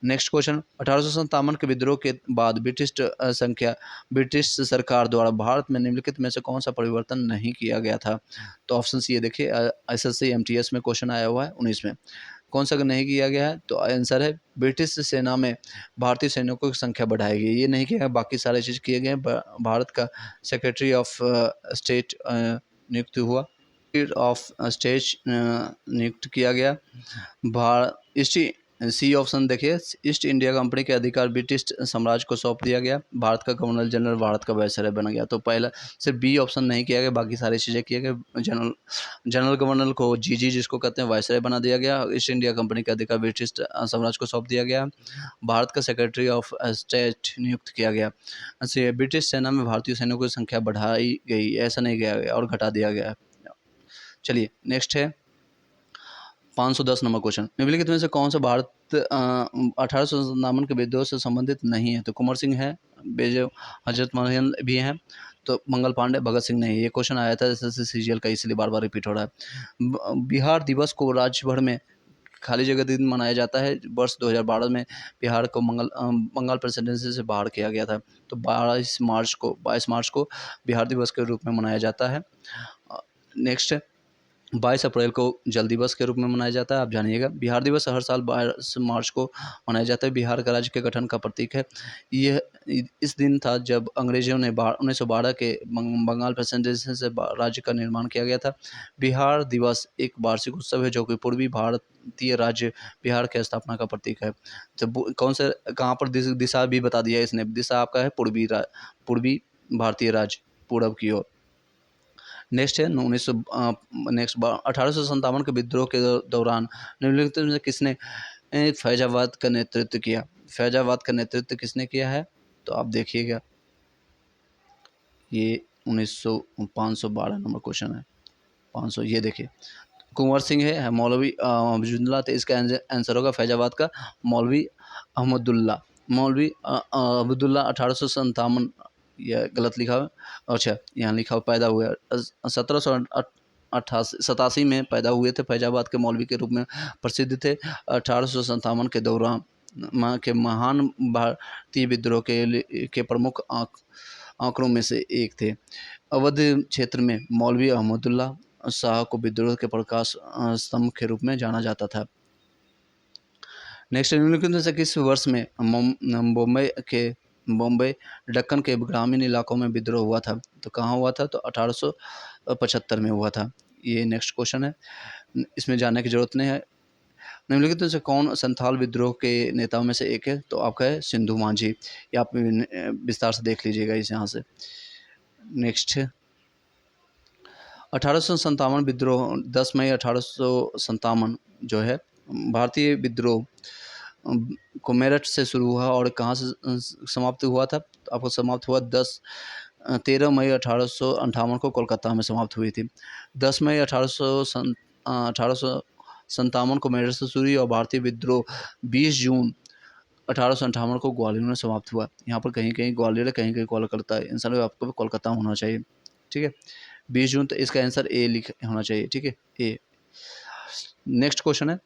नेक्स्ट क्वेश्चन, 1857 के विद्रोह के बाद ब्रिटिश सरकार द्वारा भारत में निम्नलिखित में से कौन सा परिवर्तन नहीं किया गया था? तो ऑप्शन सी है, देखिए SSC MTS में क्वेश्चन आया हुआ है 19 में। कौन सा नहीं किया गया है? तो आंसर है ब्रिटिश सेना में भारतीय सैनिकों की संख्या बढ़ाई गई। ये नहीं किया गया, बाकी सारे चीज़ किए गए। भारत का सेक्रेटरी ऑफ स्टेट नियुक्त हुआ, नियुक्त किया गया। ईस्ट सी ऑप्शन देखिए, ईस्ट इंडिया कंपनी के अधिकार ब्रिटिश साम्राज्य को सौंप दिया गया। भारत का गवर्नर जनरल भारत का वायसराय बन गया। तो पहला सिर्फ बी ऑप्शन नहीं किया गया, बाकी सारी चीज़ें किए गए। जनरल गवर्नर को जीजी जिसको कहते हैं वायसराय बना दिया गया। ईस्ट इंडिया कंपनी का अधिकार ब्रिटिश साम्राज्य को सौंप दिया गया। भारत का सेक्रेटरी ऑफ स्टेट नियुक्त किया गया। ब्रिटिश सेना में भारतीय सैनिकों की संख्या बढ़ाई गई, ऐसा नहीं किया गया और घटा दिया गया। चलिए नेक्स्ट है 510 नंबर क्वेश्चन, निम्नलिखित में से कौन सा भारत 1857 के विद्रोह से संबंधित नहीं है? तो कुंवर सिंह है, बेजो हजरत मोहन भी हैं, तो मंगल पांडे, भगत सिंह नहीं। ये क्वेश्चन आया था SSC CGL का, इसलिए बार बार रिपीट हो रहा है। बिहार दिवस को राज्य भर में खाली जगह दिन मनाया जाता है। वर्ष 2012 में बिहार को बंगाल प्रेसिडेंसी से बाहर किया गया था। तो 22 मार्च को बिहार दिवस के रूप में मनाया जाता है। नेक्स्ट 22 अप्रैल को जल दिवस के रूप में मनाया जाता है, आप जानिएगा। बिहार दिवस हर साल 22 मार्च को मनाया जाता है। बिहार का राज्य के गठन का प्रतीक है। यह इस दिन था जब अंग्रेजों ने 1912 के बंगाल प्रेसिडेंसी से राज्य का निर्माण किया गया था। बिहार दिवस एक वार्षिक उत्सव है जो कि पूर्वी भारतीय राज्य बिहार की स्थापना का प्रतीक है। तो कौन से कहाँ पर दिशा भी बता दिया इसने, दिशा आपका है पूर्वी भारतीय राज्य, पूर्व की ओर। नेक्स्ट है 1857 के विद्रोह के दौरान निम्नलिखित में से किसने फैजाबाद का नेतृत्व किया? फैजाबाद का नेतृत्व किसने किया है? तो आप देखिएगा, ये 512 नंबर क्वेश्चन है। 500, ये देखिए, कुंवर सिंह है, मौलवी अब्दुल्ला, तो इसका आंसर होगा फैजाबाद का मौलवी अहमदुल्ला। मौलवी अब्दुल्ला 1857, यह गलत लिखा है, अच्छा यहाँ लिखा हुआ पैदा हुए 1787 में पैदा हुए थे। फैजाबाद के मौलवी के रूप में प्रसिद्ध थे। 1857 के दौरान के महान भारतीय विद्रोह के प्रमुख आंकड़ों में से एक थे। अवध क्षेत्र में मौलवी अहमदुल्ला शाह को विद्रोह के प्रकाश स्तंभ के रूप में जाना जाता था। नेक्स्ट, निम्नलिखित में से किस वर्ष में बॉम्बे दक्कन के ग्रामीण इलाकों में विद्रोह हुआ था? तो कहाँ हुआ था? तो 1875 में हुआ था। ये नेक्स्ट क्वेश्चन है, इसमें जानने की जरूरत नहीं है। निम्नलिखित में से कौन संथाल विद्रोह के नेताओं में से एक है? तो आपका है सिंधु मांझी। ये आप विस्तार से देख लीजिएगा इस यहाँ से। नेक्स्ट, 1857 विद्रोह 10 मई 1857 जो है भारतीय विद्रोह को मेरठ से शुरू हुआ और कहाँ से समाप्त हुआ था? तो आपको समाप्त हुआ 13 मई 1858 को कोलकाता में समाप्त हुई थी। 10 मई 1857 को मेरठ से शुरू हुई और भारतीय विद्रोह 20 जून 1858 को ग्वालियर में समाप्त हुआ। यहाँ पर कहीं कहीं ग्वालियर है, कहीं कहीं कोलकाता है। आंसर में आपको कोलकाता होना चाहिए, ठीक है। 20 जून, तो इसका आंसर ए लिख होना चाहिए, ठीक है, ए। नेक्स्ट क्वेश्चन है,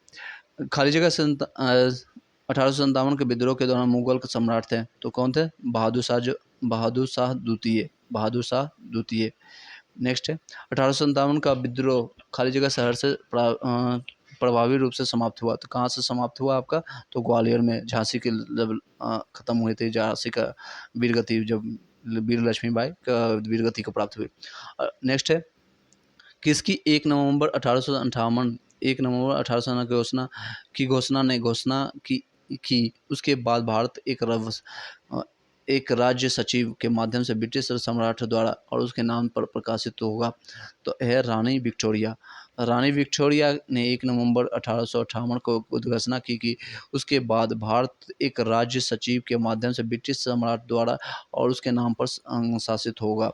खाली जगह 1857 के विद्रोह के दौरान मुगल के सम्राट थे, तो कौन थे? बहादुर शाह द्वितीय। बहादुर शाह द्वितीय। नेक्स्ट है, 1857 का विद्रोह खाली जगह शहर से प्रभावी रूप से समाप्त हुआ, तो कहाँ से समाप्त हुआ आपका? तो ग्वालियर में, झांसी के जब खत्म हुए थे, झांसी का वीरगति, जब वीर लक्ष्मीबाई का वीरगति को प्राप्त हुई। नेक्स्ट है, किसकी 1 नवंबर 1858 1 नवंबर 1858 की घोषणा की उसके बाद भारत एक राज्य सचिव के माध्यम से ब्रिटिश सम्राट द्वारा और उसके नाम पर प्रकाशित होगा? तो है रानी विक्टोरिया। रानी विक्टोरिया ने 1 नवंबर 1858 को घोषणा की कि उसके बाद भारत एक राज्य सचिव के माध्यम से ब्रिटिश सम्राट द्वारा और उसके नाम पर शासित होगा।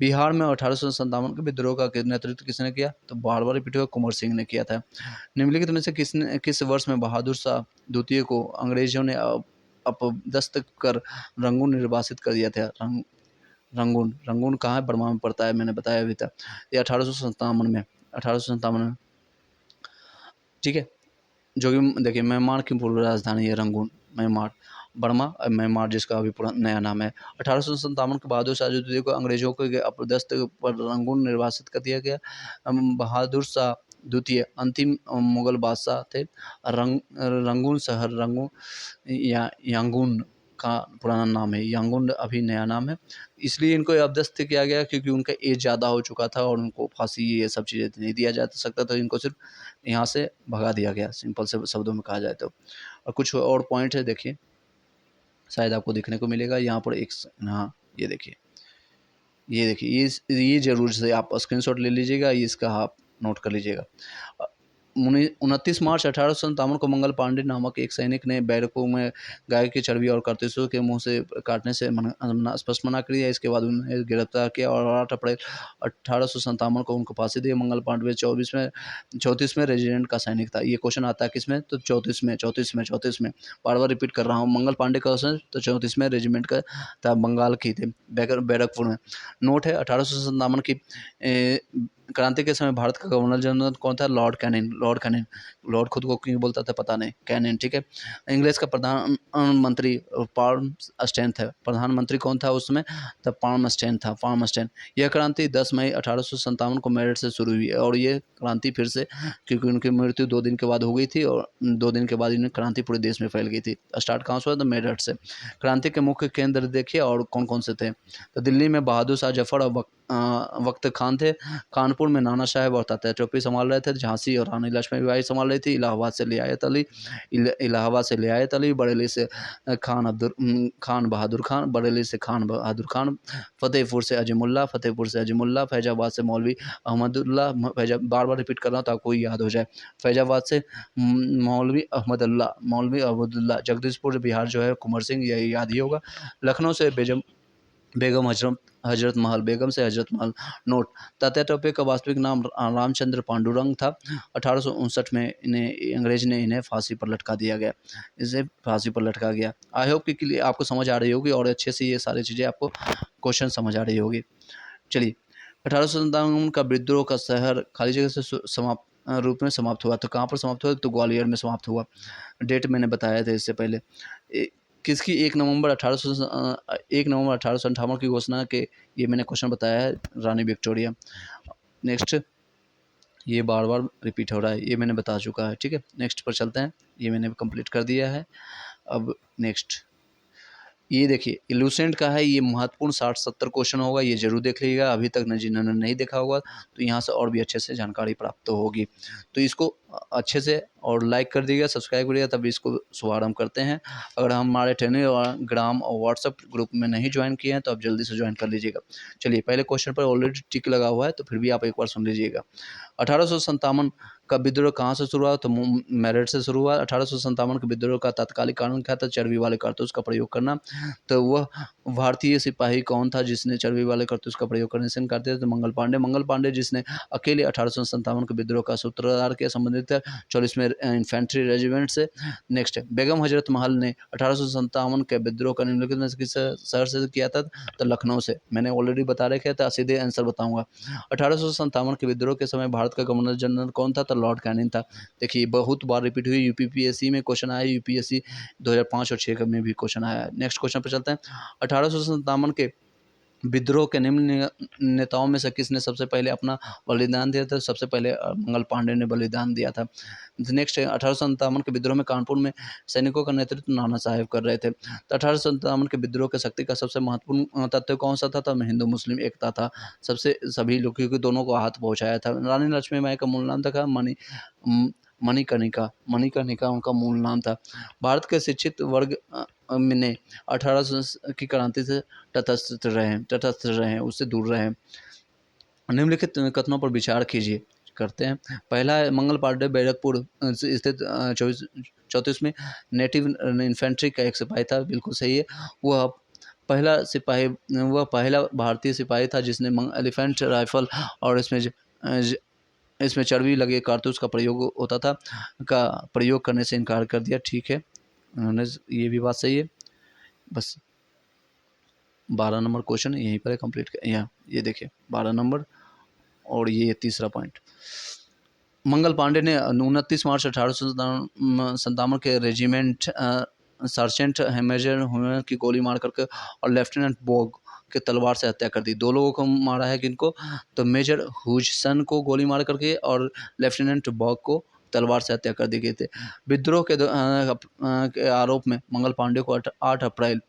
बिहार में 1857 के विद्रोह का नेतृत्व किसने किया? तो बार बार रिपीट हुआ, कुंवर सिंह ने किया था। निम्नलिखित में से किस वर्ष में बहादुर शाह द्वितीय को अंग्रेजों ने अपदस्थ कर रंगून निर्वासित कर दिया था? रंगून कहाँ है? बर्मा में पड़ता है, मैंने बताया अभी तक। ये 1857 में, 1857 में, ठीक है। जो कि देखिए, म्यांमार की पूर्व राजधानी है रंगून, म्यांमार, बर्मा म्यांमार जिसका अभी पूरा नया नाम है। 1857 के बहादुर शाह द्वितीय को अंग्रेजों के अपदस्थ पर रंगून निर्वासित कर दिया गया। बहादुर शाह द्वितीय अंतिम मुगल बादशाह थे। रंगून शहर, रंगून या यांगून का पुराना नाम है, यांगून अभी नया नाम है। इसलिए इनको अपदस्थ किया गया क्योंकि उनका एज ज़्यादा हो चुका था और उनको फांसी ये सब चीज़ें नहीं दिया जा सकता, तो इनको सिर्फ यहाँ से भगा दिया गया, सिंपल से शब्दों में कहा जाए तो। और कुछ और पॉइंट है, देखिए, शायद आपको देखने को मिलेगा यहाँ पर एक, हाँ ये देखिए, ये जरूर से आप स्क्रीनशॉट ले लीजिएगा, इसका आप नोट कर लीजिएगा। 29 मार्च 1857 को मंगल पांडे नामक एक सैनिक ने बैरकों में गाय की चर्बी और कारतूसों के मुंह से काटने से स्पष्ट मना कर दिया। इसके बाद उन्हें गिरफ्तार किया और 8 अप्रैल 1857 को उनको फांसी दी। मंगल पांडे 34वें रेजिमेंट का सैनिक था। ये क्वेश्चन आता है किसमें? तो 34 में बार बार रिपीट कर रहा हूँ। मंगल पांडे का क्वेश्चन तो 34वें रेजिमेंट का था, बंगाल की थे, बैरकपुर में। नोट है, 1857 की क्रांति के समय भारत का गवर्नर जनरल कौन था? Lord Canning. लॉर्ड खुद को क्यों बोलता था पता नहीं, कैनिंग, ठीक है। इंग्लिश का प्रधानमंत्री पाल्मस्टैन था। प्रधानमंत्री कौन था उसमें? तब पाल्मस्टैन था, पाल्मस्टैन। यह क्रांति 10 मई 1857 को मेरठ से शुरू हुई और ये क्रांति फिर से, क्योंकि उनकी मृत्यु 2 दिन के बाद हो गई थी और 2 दिन के बाद इन्हें क्रांति पूरे देश में फैल गई थी। स्टार्ट कहाँ से हुआ? तो मेरठ से। क्रांति के मुख्य केंद्र देखिए और कौन कौन से थे। तो दिल्ली में बहादुर शाह जफर और वक्त खान थे। कानपुर में नाना साहेब और तात्या टोपे संभाल रहे थे। झांसी और रानी लक्ष्मीबाई संभाल रही थी। इलाहाबाद से लियाकत अली, बरेली से खान बहादुर खान, बरेली से खान बहादुर खान, फतेहपुर से अजीमुल्ला, फैजाबाद से मौलवी अहमदुल्ला, बार बार रिपीट कर रहा हूँ ताकि याद हो जाए। फैजाबाद से मौलवी अहमदुल्ला, जगदीशपुर बिहार जो है कुंवर सिंह, यही याद ही होगा। लखनऊ से बेगम हजरत महल, बेगम से हजरत महल। नोट: तात्या टोपे का वास्तविक नाम रामचंद्र पांडुरंग था। 1859 में अंग्रेज ने इन्हें फांसी पर लटका दिया गया, इसे फांसी पर लटका गया। आई होप कि क्लियर आपको समझ आ रही होगी और अच्छे से ये सारी चीज़ें आपको क्वेश्चन समझ आ रही होगी। चलिए, 1857 का विद्रोह का शहर खाली जगह से समाप्त रूप में समाप्त हुआ। तो कहाँ पर समाप्त हुआ? तो ग्वालियर में समाप्त हुआ। डेट मैंने बताया था इससे पहले। किसकी 1 नवंबर 1858 की घोषणा के, ये मैंने क्वेश्चन बताया है, रानी विक्टोरिया। नेक्स्ट, ये बार बार रिपीट हो रहा है, ये मैंने बता चुका है, ठीक है। नेक्स्ट पर चलते हैं, ये मैंने कंप्लीट कर दिया है। अब नेक्स्ट ये देखिए, इलूसेंट का है, ये महत्वपूर्ण 60-70 क्वेश्चन होगा, ये जरूर देख लीजिएगा अभी तक जिन्होंने नहीं देखा होगा, तो यहाँ से और भी अच्छे से जानकारी प्राप्त होगी। तो इसको अच्छे से और लाइक कर दीजिएगा, सब्सक्राइब करिएगा, तब इसको शुभारंभ करते हैं। अगर हमारे टेलीग्राम और व्हाट्सअप ग्रुप में नहीं ज्वाइन किए हैं तो आप जल्दी से ज्वाइन कर लीजिएगा। चलिए, पहले क्वेश्चन पर ऑलरेडी टिक लगा हुआ है, तो फिर भी आप एक बार सुन लीजिएगा। 1857 का विद्रोह कहाँ से शुरू हुआ? तो मेरठ से शुरू हुआ। 1857 के विद्रोह का तात्कालिक कारण क्या था? चर्बी वाले कारतूस का प्रयोग करना। तो वह भारतीय सिपाही कौन था जिसने चर्बी वाले कारतूस का प्रयोग करने से इनकार दिया? तो मंगल पांडे जिसने अकेले 1857 के विद्रोह का सूत्रधार के संबंधित है 44वें इन्फेंट्री रेजिमेंट से। नेक्स्ट, बेगम हजरत महल ने 1857 के विद्रोह का निम्नलिखित में से किस शहर से किया था? तो लखनऊ से। मैंने ऑलरेडी बता रखा था, सीधे आंसर बताऊंगा। 1857 के विद्रोह के समय भारत का गवर्नर जनरल कौन था? तो लॉर्ड कैनिंग था। देखिए, बहुत बार रिपीट हुई, यूपीपीएससी में क्वेश्चन आया, यूपीएससी 2005 और 6 में भी क्वेश्चन आया है। नेक्स्ट क्वेश्चन पर चलते हैं। 1857 के विद्रोह के निम्न नेताओं में से किसने सबसे पहले अपना बलिदान दिया था? सबसे पहले मंगल पांडे ने बलिदान दिया था। नेक्स्ट है, 1857 के विद्रोह में कानपुर में सैनिकों का नेतृत्व नाना साहेब कर रहे थे। तो 1857 के विद्रोह के शक्ति का सबसे महत्वपूर्ण तथ्य कौन सा था? तो हिंदू मुस्लिम एकता था। सभी लोगों के दोनों को हाथ पहुंचाया था। रानी लक्ष्मीबाई का मूल नाम था मणिकर्णिका उनका मूल नाम था। भारत के शिक्षित वर्ग ने 1800 की क्रांति से तटस्थ रहे, उससे दूर रहे। निम्नलिखित कथनों पर विचार कीजिए, करते हैं। पहला है, मंगल पांडे बैरकपुर स्थित 34 में नेटिव इन्फेंट्री का एक सिपाही था। बिल्कुल सही है। वह पहला भारतीय सिपाही था जिसने एलिफेंट राइफल और इसमें चर्बी लगे कारतूस का प्रयोग करने से इनकार कर दिया। ठीक है, उन्होंने ये भी बात सही है। बस 12 नंबर क्वेश्चन यहीं पर कंप्लीट कर, यहाँ ये देखिए 12 नंबर और ये तीसरा पॉइंट। मंगल पांडे ने 29 मार्च 1857 के रेजिमेंट सर्जेंट मेजर हुमर की गोली मार करके और लेफ्टिनेंट बोग के तलवार से हत्या कर दी। 2 लोगों को मारा है, किनको? तो मेजर हुजसन को गोली मार करके और लेफ्टिनेंट बॉग को तलवार से हत्या कर दी गई थी। विद्रोह के आरोप में मंगल पांडे को 8 अप्रैल,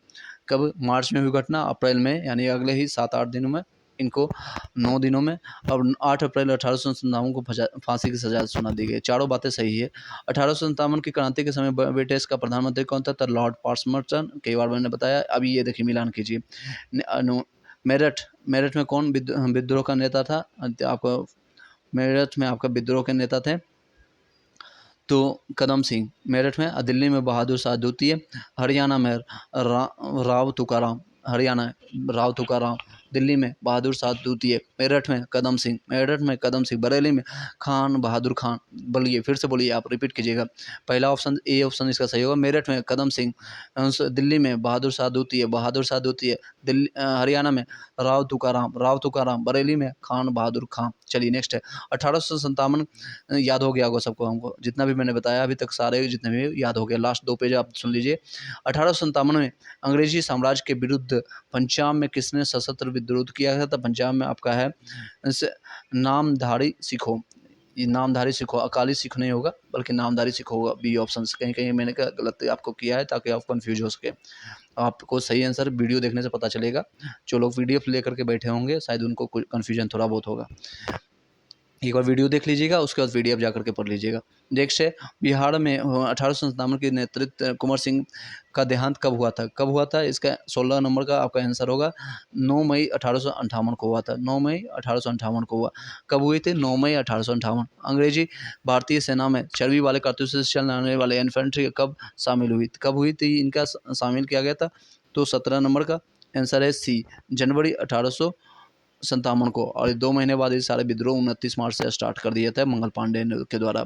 कब? मार्च में हुई घटना, अप्रैल में, यानी अगले ही 7-8 दिनों में, इनको 9 दिनों में, और 8 अप्रैल 1857 को फांसी की सजा सुना दी गई। चारों बातें सही है। 1857 की क्रांति के समय ब्रिटिश का प्रधानमंत्री कौन था? तो लॉर्ड पार्समर्टन, कई बार मैंने बताया। अभी ये देखिए, मिलान कीजिए। मेरठ में कौन विद्रोह का नेता था? आपको मेरठ में आपका विद्रोह के नेता थे तो कदम सिंह मेरठ में। दिल्ली में बहादुर शाह द्वितीय। हरियाणा में राव तुकाराम, हरियाणा राव तुकाराम। दिल्ली में बहादुर शाह द्वितीय। मेरठ में कदम सिंह। बरेली में खान बहादुर खान। बोलिए, फिर से बोलिए, आप रिपीट कीजिएगा। पहला ऑप्शन, ए ऑप्शन इसका सही होगा। मेरठ में कदम सिंह, दिल्ली में बहादुर शाह द्वितीय। दिल्ली हरियाणा में राव तुकाराम। बरेली में खान बहादुर खान। चलिए नेक्स्ट है 1857। याद हो गया होगा सबको, हमको जितना भी मैंने बताया अभी तक, सारे जितने भी याद हो गया। लास्ट 2 पेज आप सुन लीजिए। 1857 में अंग्रेजी साम्राज्य के विरुद्ध पंजाब में किसने सशस्त्र विद्रोह किया था? तो पंजाब में आपका है नामधारी सिखों। ये नामधारी सिखों, अकाली सिख नहीं होगा बल्कि नामधारी सिख होगा। बी ऑप्शन, कहीं कहीं मैंने गलत आपको किया है ताकि आप कंफ्यूज हो सके। आपको सही आंसर वीडियो देखने से पता चलेगा। जो लोग पीडीएफ लेकर के बैठे होंगे शायद उनको कुछ कन्फ्यूजन थोड़ा बहुत होगा। एक बार वीडियो देख लीजिएगा, उसके बाद पीडीएफ जा करके पढ़ लीजिएगा। नेक्स्ट है, बिहार में 1857 के नेतृत्व कुंवर सिंह का देहांत कब हुआ था? कब हुआ था? इसका 16 नंबर का आपका आंसर होगा 9 मई 1858 को हुआ था। 9 मई 1858 को हुआ। कब हुई थी? 9 मई 1858। अंग्रेजी भारतीय सेना में चर्बी वाले कारतूस से चलने वाले इन्फेंट्री कब शामिल हुई? कब हुई थी इनका शामिल किया गया था? तो 17 नंबर का आंसर है सी, जनवरी 1857 को। और 2 महीने बाद ये सारे विद्रोह 29 मार्च से स्टार्ट कर दिया था मंगल पांडे के द्वारा।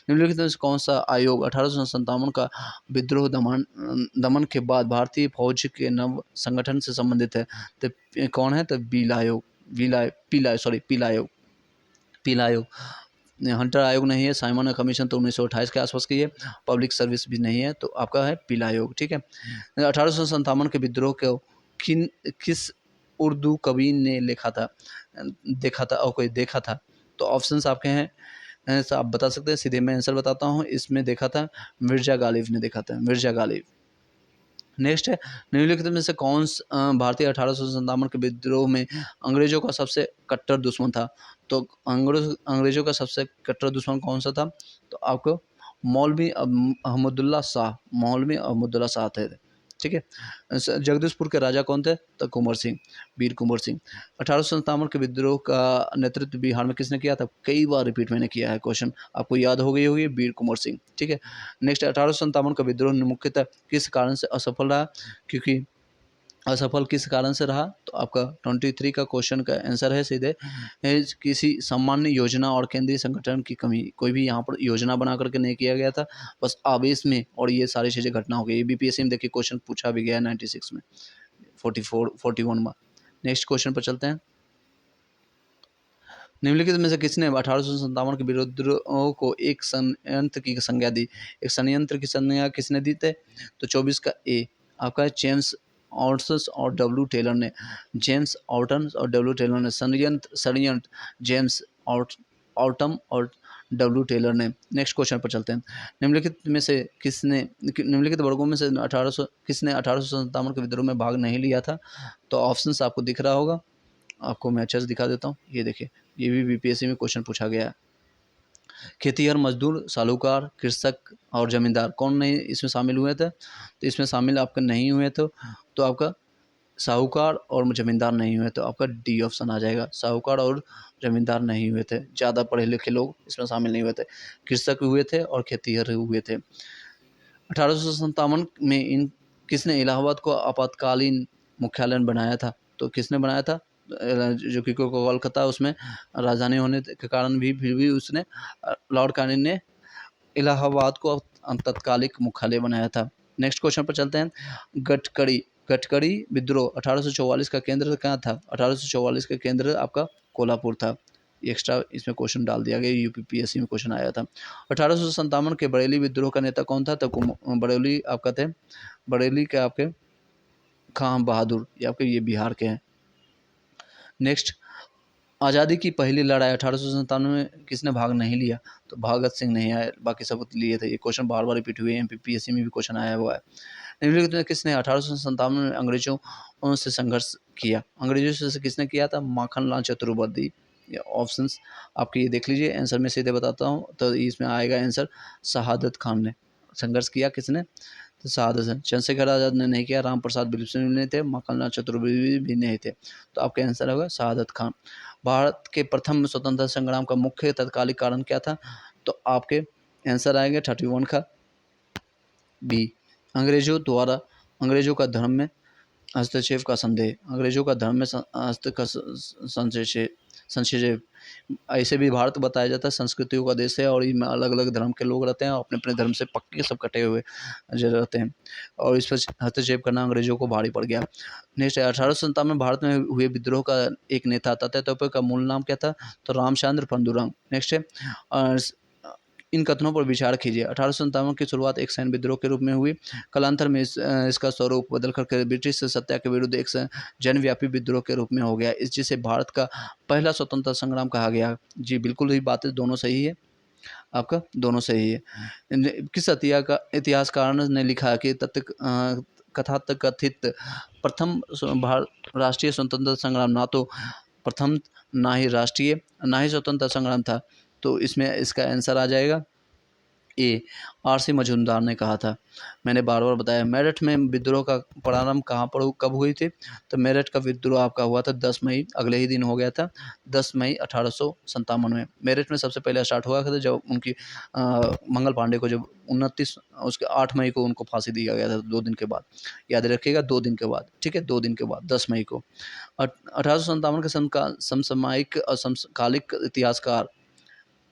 निम्नलिखित में से कौन सा आयोग 1857 का विद्रोह दमन के बाद भारतीय फौज के नव संगठन से संबंधित है? तो कौन है? तो पीला आयोग, पीला आयोग। पीला आयोग। हंटर आयोग नहीं है। साइमन कमीशन तो 1928 के आसपास की है। पब्लिक सर्विस भी नहीं है, तो आपका है पीला आयोग। ठीक है। 1857 के विद्रोह को किस उर्दू कवि ने लिखा था, देखा था और कोई देखा था? तो ऑप्शंस आपके हैं, आप बता सकते हैं। सीधे मैं आंसर बताता हूँ। इसमें देखा था मिर्जा गालिब ने देखा था, मिर्जा गालिब। नेक्स्ट है, निम्नलिखित में से भारतीय 1857 के विद्रोह में अंग्रेजों का सबसे कट्टर दुश्मन था? तो अंग्रेजों का सबसे कट्टर दुश्मन कौन सा था? तो आपको मौलवी अहमदुल्ला शाह, मौलवी अहमदुल्ला शाह थे। ठीक है। जगदीशपुर के राजा कौन थे? तो कुंवर सिंह, वीर कुंवर सिंह। 1857 के विद्रोह का नेतृत्व बिहार में किसने किया था? कई बार रिपीट मैंने किया है, क्वेश्चन आपको याद हो गई होगी, वीर कुंवर सिंह। ठीक है। नेक्स्ट, 1857 का विद्रोह मुख्यतः किस कारण से असफल रहा? क्योंकि असफल किस कारण से रहा? तो आपका 23 का क्वेश्चन का आंसर है सीधे किसी सामान्य योजना और केंद्रीय संगठन की कमी। कोई भी यहाँ पर योजना बना करके नहीं किया गया था, बस आवेश में, और ये सारी चीज़ें घटना हो गई। बीपीएससी में देखिए क्वेश्चन पूछा भी गया है 96 में, 41 में। नेक्स्ट क्वेश्चन पर चलते हैं। निम्नलिखित में से किसने 1857 के विद्रोह को एक संयंत्र की संज्ञा दी? एक संयंत्र की संज्ञा किसने दी थे? तो 24 का ए आपका है जेम्स ऑर्टन और डब्ल्यू टेलर ने। जेम्स ऑर्टन और डब्ल्यू टेलर ने षड्यंत्र जेम्स ऑर्टम और डब्ल्यू टेलर ने। नेक्स्ट क्वेश्चन पर चलते हैं। निम्नलिखित वर्गों में से किसने 1857 के विद्रोह में भाग नहीं लिया था? तो ऑप्शंस आपको दिख रहा होगा, आपको मैं अच्छे से दिखा देता हूँ। ये देखिए, ये भी बीपीएससी में क्वेश्चन पूछा गया है। खेतीहर मजदूर, साहूकार, कृषक और जमींदार कौन नहीं इसमें शामिल हुए थे? तो इसमें शामिल आपके नहीं हुए थे, तो आपका साहूकार और जमींदार नहीं हुए, तो आपका डी ऑप्शन आ जाएगा। साहूकार और जमींदार नहीं हुए थे, ज़्यादा पढ़े लिखे लोग इसमें शामिल नहीं हुए थे। कृषक हुए थे और खेतीहर हुए थे। 1857 में किसने इलाहाबाद को आपातकालीन मुख्यालय बनाया था? तो किसने बनाया था? जो कि कोलकाता उसमें राजधानी होने के कारण भी फिर भी उसने लॉर्ड कैनिंग ने इलाहाबाद को तत्कालिक मुख्यालय बनाया था। नेक्स्ट क्वेश्चन पर चलते हैं। गटकड़ी विद्रोह 1844 का केंद्र कहाँ था? 1844 का केंद्र आपका कोल्हापुर था। एक्स्ट्रा इसमें क्वेश्चन डाल दिया गया, यूपीपीएससी में क्वेश्चन आया था। 1857 के बरेली विद्रोह का नेता कौन था? तो बरेली आपका थे, बरेली के आपके खां बहादुर, ये आपके ये बिहार के हैं। नेक्स्ट, आज़ादी की पहली लड़ाई 1857 में किसने भाग नहीं लिया? तो भगत सिंह नहीं आए, बाकी सब लिए थे। ये क्वेश्चन बार बार रिपीट हुए, एमपीपीएससी में भी क्वेश्चन आया हुआ है। निम्नलिखित में किसने 1857 में अंग्रेजों से संघर्ष किया? अंग्रेजों से किसने किया था? माखनलाल चतुर्वेदी। ये ऑप्शंस आपके ये देख लीजिए, आंसर में सीधे बताता हूँ, तो इसमें आएगा आंसर शहादत खान ने। संघर्ष किया किसने? तो शहादत। चंद्रशेखर आज़ाद ने नहीं किया, राम प्रसाद बिस्मिल नहीं थे, माखनलाल चतुर्वेदी भी नहीं थे, तो आपका आंसर होगा शहादत खान। भारत के प्रथम स्वतंत्रता संग्राम का मुख्य तत्कालिक कारण क्या था? तो आपके आंसर आएंगे 31 का बी, अंग्रेजों का धर्म में हस्तक्षेप का संदेह। अंग्रेजों का धर्म में संक्षेप। ऐसे भी भारत बताया जाता है संस्कृतियों का देश है, और इसमें अलग अलग धर्म के लोग रहते हैं, और अपने अपने धर्म से पक्के सब कटे हुए जो रहते हैं, और इस पर हस्तक्षेप करना अंग्रेजों को भारी पड़ गया। नेक्स्ट, 1857 में भारत में हुए विद्रोह का एक नेता तात्या का मूल नाम क्या था? तो रामचंद्र पंडुरंग। नेक्स्ट है, इन कथनों पर विचार कीजिए। 1857 की शुरुआत एक सैन्य विद्रोह के रूप में हुई, कालांतर में इसका स्वरूप बदल करके ब्रिटिश सत्ता के विरुद्ध एक जनव्यापी विद्रोह के रूप में हो गया, जिसे भारत का पहला स्वतंत्रता संग्राम कहा गया। जी बिल्कुल, ही बातें दोनों सही है, आपका दोनों सही है। किस इतिहासकार ने लिखा कि कथित प्रथम राष्ट्रीय स्वतंत्रता संग्राम ना तो प्रथम ना ही स्वतंत्रता संग्राम था। तो इसमें इसका आंसर आ जाएगा ए। आर.सी. मजूमदार ने कहा था। मैंने बार बार बताया। मेरठ में विद्रोह का प्रारंभ कहाँ पर कब हुई थी? तो मेरठ का विद्रोह आपका हुआ था 10 मई, अगले ही दिन हो गया था, 10 मई 1857 में। मेरठ में सबसे पहले स्टार्ट हुआ था जब उनकी मंगल पांडे को जब 29 उसके 8 मई को उनको फांसी दिया गया था, 2 दिन के बाद। याद रखिएगा 2 दिन के बाद, ठीक है, 2 दिन के बाद 10 मई को। 1857 के समसामयिक और समकालिक इतिहासकार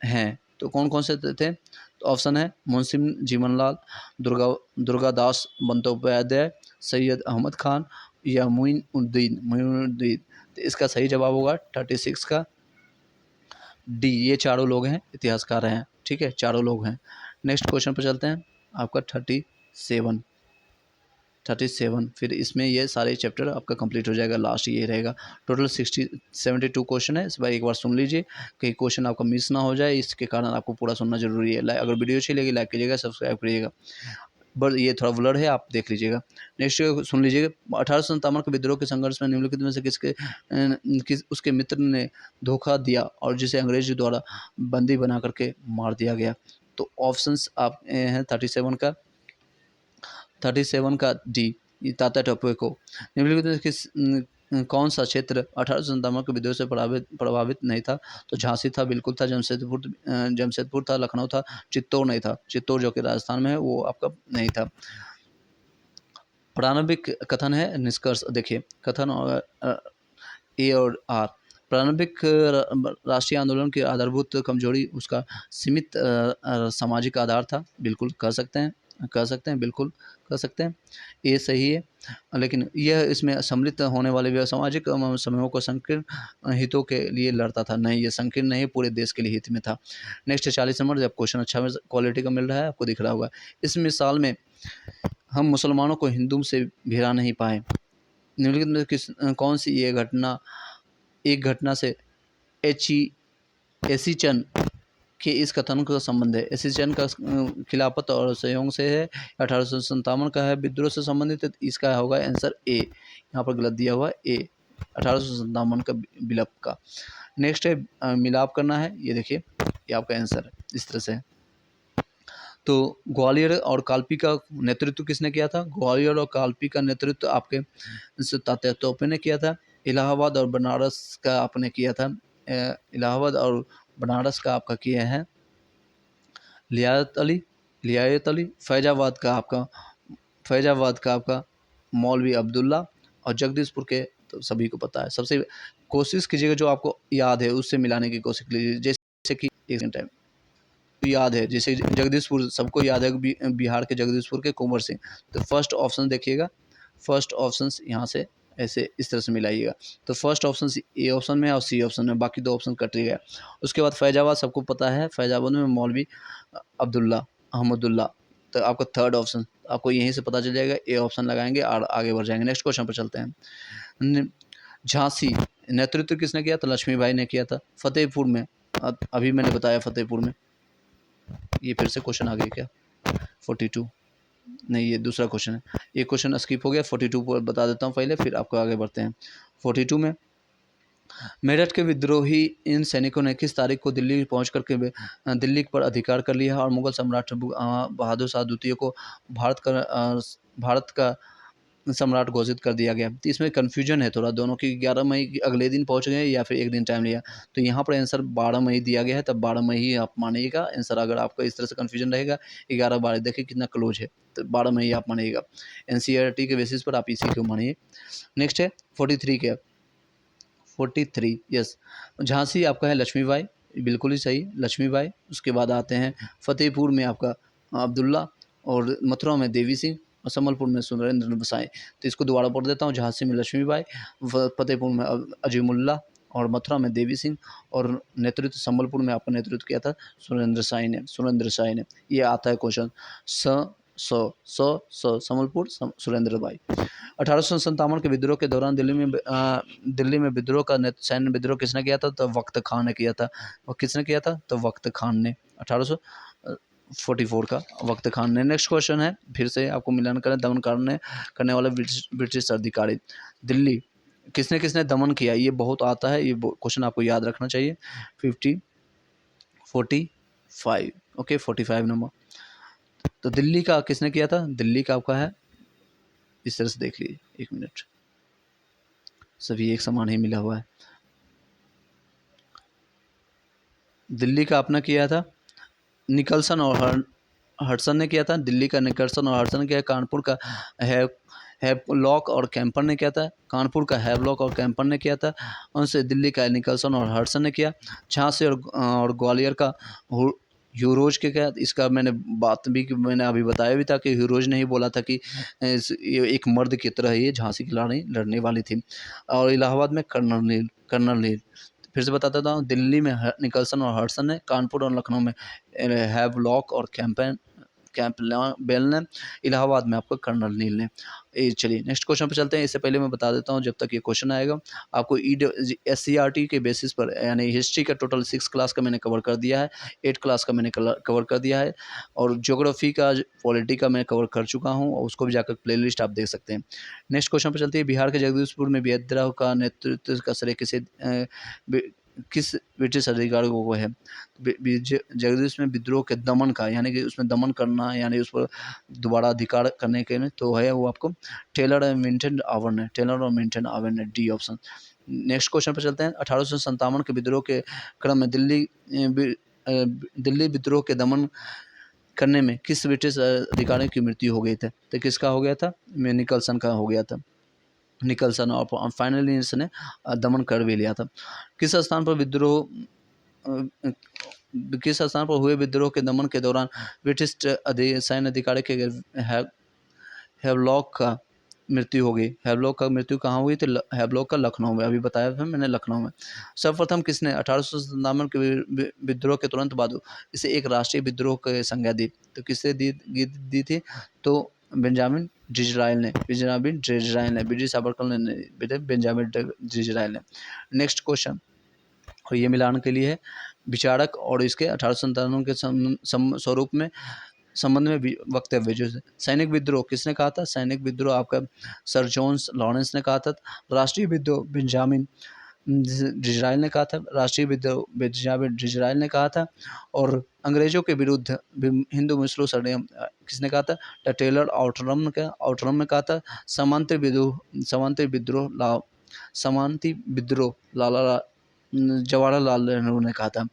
हैं तो कौन कौन से थे? तो ऑप्शन है मुंशी जीवनलाल, दुर्गादास बंदोपाध्याय, सैयद अहमद खान या मोइनुद्दीन। तो इसका सही जवाब होगा 36 का डी। ये चारों लोग हैं, इतिहासकार हैं, ठीक है, चारों लोग हैं। नेक्स्ट क्वेश्चन पर चलते हैं, आपका 37। फिर इसमें ये सारे चैप्टर आपका कंप्लीट हो जाएगा, लास्ट ये रहेगा। टोटल 72 क्वेश्चन है। इस बार एक बार सुन लीजिए, कहीं क्वेश्चन आपका मिस ना हो जाए, इसके कारण आपको पूरा सुनना जरूरी है। अगर वीडियो अच्छी लगी लाइक कीजिएगा, सब्सक्राइब करिएगा। बट ये थोड़ा ब्लर है, आप देख लीजिएगा। नेक्स्ट सुन लीजिएगा। 1857 के विद्रोह के संघर्ष में निम्नलिखित में से उसके मित्र ने धोखा दिया और जिसे अंग्रेज द्वारा बंदी बना करके मार दिया गया? तो ऑप्शंस आप हैं 37 का डी, तात्या टोपे को। निम्नलिखित में किस कौन सा क्षेत्र 1857 के विद्रोह से प्रभावित नहीं था? तो झांसी था, बिल्कुल था। जमशेदपुर था, लखनऊ था, चित्तौड़ नहीं था। चित्तौड़ जो कि राजस्थान में है वो आपका नहीं था। प्रारंभिक कथन है निष्कर्ष। देखिए कथन और ए और आर। प्रारंभिक राष्ट्रीय आंदोलन की आधारभूत कमजोरी उसका सीमित सामाजिक आधार था। बिल्कुल कह सकते हैं, बिल्कुल कह सकते हैं, ये सही है। लेकिन यह इसमें सम्मिलित होने वाले भी सामाजिक समूहों को संकीर्ण हितों के लिए लड़ता था। नहीं, ये संकीर्ण नहीं, पूरे देश के लिए हित में था। नेक्स्ट 40 नंबर, जब क्वेश्चन अच्छा क्वालिटी का मिल रहा है, आपको दिख रहा होगा। इस मिसाल में हम मुसलमानों को हिंदू से भिड़ा नहीं पाए। निम्नलिखित में कौन सी ये घटना एक घटना से एसी चंद के इस कथन का संबंध है? एसी चंद का खिलाफत और सहयोग से है, 1857 का है, विद्रोह से संबंधित है। इसका होगा आंसर ए। यहाँ पर गलत दिया हुआ है ए, 1857 का विलप का। नेक्स्ट है मिलाप करना है। ये देखिए, ये आपका आंसर है, इस तरह से। तो ग्वालियर और कालपी का नेतृत्व किसने किया था? ग्वालियर और कालपी का नेतृत्व आपके तात्या तोपे ने किया था। इलाहाबाद और बनारस का आपने किया था, इलाहाबाद और बनारस का आपका किया है लियाकत अली। फैजाबाद का आपका मौलवी अब्दुल्ला, और जगदीशपुर के तो सभी को पता है। सबसे कोशिश कीजिएगा जो आपको याद है उससे मिलाने की कोशिश कीजिए। जैसे कि एक टाइम याद है, जैसे जगदीशपुर सबको याद है, बिहार के जगदीशपुर के कुंवर सिंह। तो फर्स्ट ऑप्शन देखिएगा, फर्स्ट ऑप्शन यहाँ से ऐसे इस तरह से मिलाइएगा। तो फर्स्ट ऑप्शन ए ऑप्शन में और सी ऑप्शन में, बाकी 2 ऑप्शन कट गया। उसके बाद फैजाबाद सबको पता है, फैजाबाद में मौलवी अहमदुल्ला। तो आपका थर्ड ऑप्शन आपको यहीं से पता चल जाएगा, ए ऑप्शन लगाएंगे और आगे बढ़ जाएंगे। नेक्स्ट क्वेश्चन पर चलते हैं। झांसी नेतृत्व किसने किया? तो लक्ष्मीबाई ने किया था। फतेहपुर में, अभी मैंने बताया फतेहपुर में, ये फिर से क्वेश्चन आ गया क्या? 42 नहीं, ये दूसरा क्वेश्चन है। एक क्वेश्चन स्किप हो गया, 42 पर बता देता हूँ पहले, फिर आपको आगे बढ़ते हैं। 42 में मेरठ के विद्रोही इन सैनिकों ने किस तारीख को दिल्ली पहुंच करके दिल्ली पर अधिकार कर लिया और मुगल सम्राट बहादुर शाह द्वितीय को भारत का सम्राट घोषित कर दिया गया? तो इसमें कन्फ्यूजन है थोड़ा दोनों की। 11 मई अगले दिन पहुंच गए या फिर एक दिन टाइम लिया? तो यहाँ पर आंसर 12 मई दिया गया है, तब 12 मई ही आप मानिएगा आंसर। अगर आपका इस तरह से कन्फ्यूजन रहेगा 11-12, देखिए कितना क्लोज है, तो 12 मई आप मानिएगा। एनसीईआरटी के बेसिस पर आप इसी को मानिए। नेक्स्ट है 43 के 43, यस, झांसी आपका है लक्ष्मीबाई, बिल्कुल ही सही, लक्ष्मीबाई। उसके बाद आते हैं फतेहपुर में आपका अब्दुल्ला, और मथुरा में देवी सिंह, और संबलपुर में सुरेंद्र बसाएं। तो इसको दोबारा पढ़ देता हूँ। झांसी में लक्ष्मीबाई, फतेहपुर में अजीमुल्ला, और मथुरा में देवी सिंह, और नेतृत्व संबलपुर में आपका नेतृत्व किया था सुरेंद्र शाही ने। ये आता है क्वेश्चन संबलपुर सुरेंद्र भाई। 1857 के विद्रोह के दौरान दिल्ली में विद्रोह का सैन्य विद्रोह किसने किया था? तो वक्त खान ने किया था। और किसने किया था? तो वक्त खान ने। 44 का वक्त खान ने। नेक्स्ट क्वेश्चन है, फिर से आपको मिलान करें, दमन करने वाले ब्रिटिश अधिकारी। दिल्ली किसने किसने दमन किया, ये बहुत आता है, ये क्वेश्चन आपको याद रखना चाहिए। 45 ओके 45 नंबर। तो दिल्ली का किसने किया था, दिल्ली का आपका है, इस तरह से देख लीजिए, 1 मिनट, सभी एक समान ही मिला हुआ है। दिल्ली का आपने किया था निकलसन और हडसन ने किया था, दिल्ली का निकलसन और हडसन ने किया। कानपुर का हैवलॉक और कैंपर ने किया था, कानपुर का हैवलॉक और कैंपर ने किया था, उनसे दिल्ली का निकलसन और हडसन ने किया। झांसी और ग्वालियर का ह्यूरोज के क्या, इसका मैंने बात भी मैंने अभी बताया भी था कि ह्यूरोज ने ही बोला था कि ये एक मर्द की तरह ये झांसी की लड़ाई लड़ने वाली थी। और इलाहाबाद में कर्नल नील। फिर से बताता था, दिल्ली में निकलसन और हडसन ने, कानपुर और लखनऊ में हैवलॉक और कैंपबेल ने, इलाहाबाद में आपका कर्नल नील ने। चलिए नेक्स्ट क्वेश्चन पे चलते हैं। इससे पहले मैं बता देता हूँ, जब तक ये क्वेश्चन आएगा आपको SCRT के बेसिस पर, यानी हिस्ट्री का टोटल 6 क्लास का मैंने कवर कर दिया है, 8 क्लास का मैंने कवर कर दिया है, और ज्योग्राफी का पॉलिटी का मैं कवर कर चुका हूँ, और उसको भी जाकर प्लेलिस्ट आप देख सकते हैं। नेक्स्ट क्वेश्चन पे चलते हैं। बिहार के जगदीशपुर में विद्रोह का नेतृत्व का श्रेय किस ब्रिटिश अधिकारी को है। जगदीश में विद्रोह के दमन का, यानी कि उसमें दमन करना, यानी उस पर दोबारा अधिकार करने के में, तो है वो आपको टेलर और मिल्टन आवर ने, टेलर और मिल्टन आवर ने, डी ऑप्शन। नेक्स्ट क्वेश्चन पर चलते हैं। 1857 के विद्रोह के क्रम में दिल्ली विद्रोह के दमन करने में किस ब्रिटिश अधिकारी की मृत्यु हो गई थी, तो किसका हो गया था, निकलसन का हो गया था, निकलसन, और फाइनली इसने दमन कर भी लिया था। किस स्थान पर किस स्थान पर हुए विद्रोह के दमन के दौरान ब्रिटिश सैन्य अधिकारी के हैवलॉक का मृत्यु हो गई। हैवलॉक का मृत्यु कहाँ हुई थी, हैवलॉक का लखनऊ में, अभी बताया था मैंने, लखनऊ में। सर्वप्रथम किसने 1857 के विद्रोह के तुरंत बाद इसे एक राष्ट्रीय विद्रोह की संज्ञा दी, तो किससे दी थी, तो बेंजामिन डिजरायल ने, ब्रिटिश साबरकर ने, बेंजामिन डिजरायल ने। नेक्स्ट क्वेश्चन, और ये मिलान के लिए है, विचारक और इसके 1857 के स्वरूप में संबंध में वक्तव्य। जो सैनिक विद्रोह किसने कहा था, सैनिक विद्रोह आपका सर जॉन लॉरेंस ने कहा था। राष्ट्रीय विद्रोह बेंजामिन डिजरायल ने कहा था, राष्ट्रीय विद्रोह बेंजामिन डिजरायल ने कहा था। और अंग्रेजों के विरुद्ध हिंदू मुस्लिम षड्यंत्र किसने कहा था, टेलर आउटरम ने कहा था। समांतर विद्रोह लाला जवाहरलाल नेहरू ने कहा था।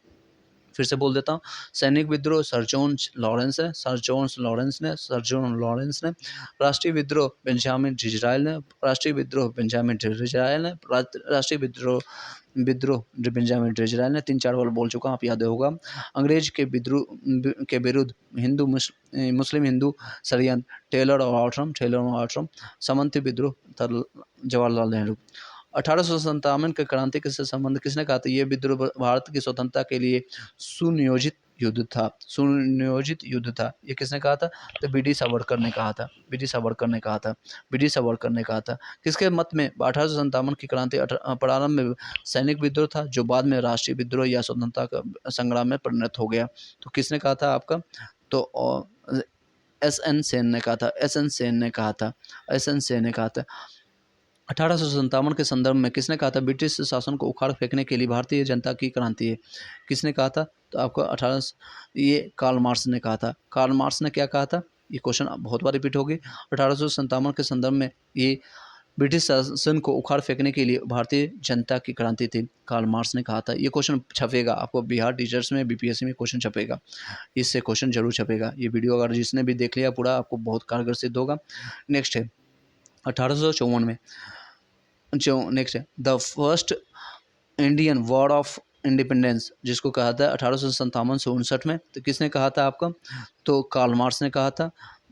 फिर से बोल देता हूँ, सैनिक विद्रोह सर जॉन लॉरेंस ने, राष्ट्रीय विद्रोह बेंजामिन डिजरायल ने, राष्ट्रीय विद्रोह बेंजामिन डिजरायल ने, राष्ट्रीय विद्रोह बेंजामिन डिजरायल ने। 3-4 बार बोल चुका हूँ, आप याद होगा। अंग्रेज के विद्रोह के विरुद्ध मुस्लिम हिंदू षड्यंत्र टेलर और आउटरम, सामंती विद्रोह जवाहरलाल नेहरू। 1857 के क्रांति के संबंध किसने कहा था, ये विद्रोह भारत की स्वतंत्रता के लिए सुनियोजित युद्ध था, ये किसने कहा था, तो BD सावरकर ने कहा था। किसके मत में 1857 की क्रांति प्रारंभ में सैनिक विद्रोह था, जो बाद में राष्ट्रीय विद्रोह या स्वतंत्रता का संग्राम में परिणत हो गया, तो किसने कहा था आपका, तो SN सेन ने कहा था। 1857 के संदर्भ में किसने कहा था, ब्रिटिश शासन को उखाड़ फेंकने के लिए भारतीय जनता की क्रांति है, किसने कहा था, तो आपको ये कार्ल मार्क्स ने कहा था। कार्ल मार्क्स ने क्या कहा था, ये क्वेश्चन बहुत बार रिपीट होगी। 1857 के संदर्भ में ये ब्रिटिश शासन को उखाड़ फेंकने के लिए भारतीय जनता की क्रांति थी, कार्ल मार्क्स ने कहा था। ये क्वेश्चन छपेगा आपको बिहार टीचर्स में, BPSC में क्वेश्चन छपेगा, इससे क्वेश्चन जरूर छपेगा। ये वीडियो अगर जिसने भी देख लिया पूरा, आपको बहुत कारगर सिद्ध होगा। नेक्स्ट है 1854 में, जो नेक्स्ट है the first Indian war of independence, जिसको कहा था 1857 से 59 में, तो किसने कहा था आपका, तो कार्ल मार्क्स ने कहा था।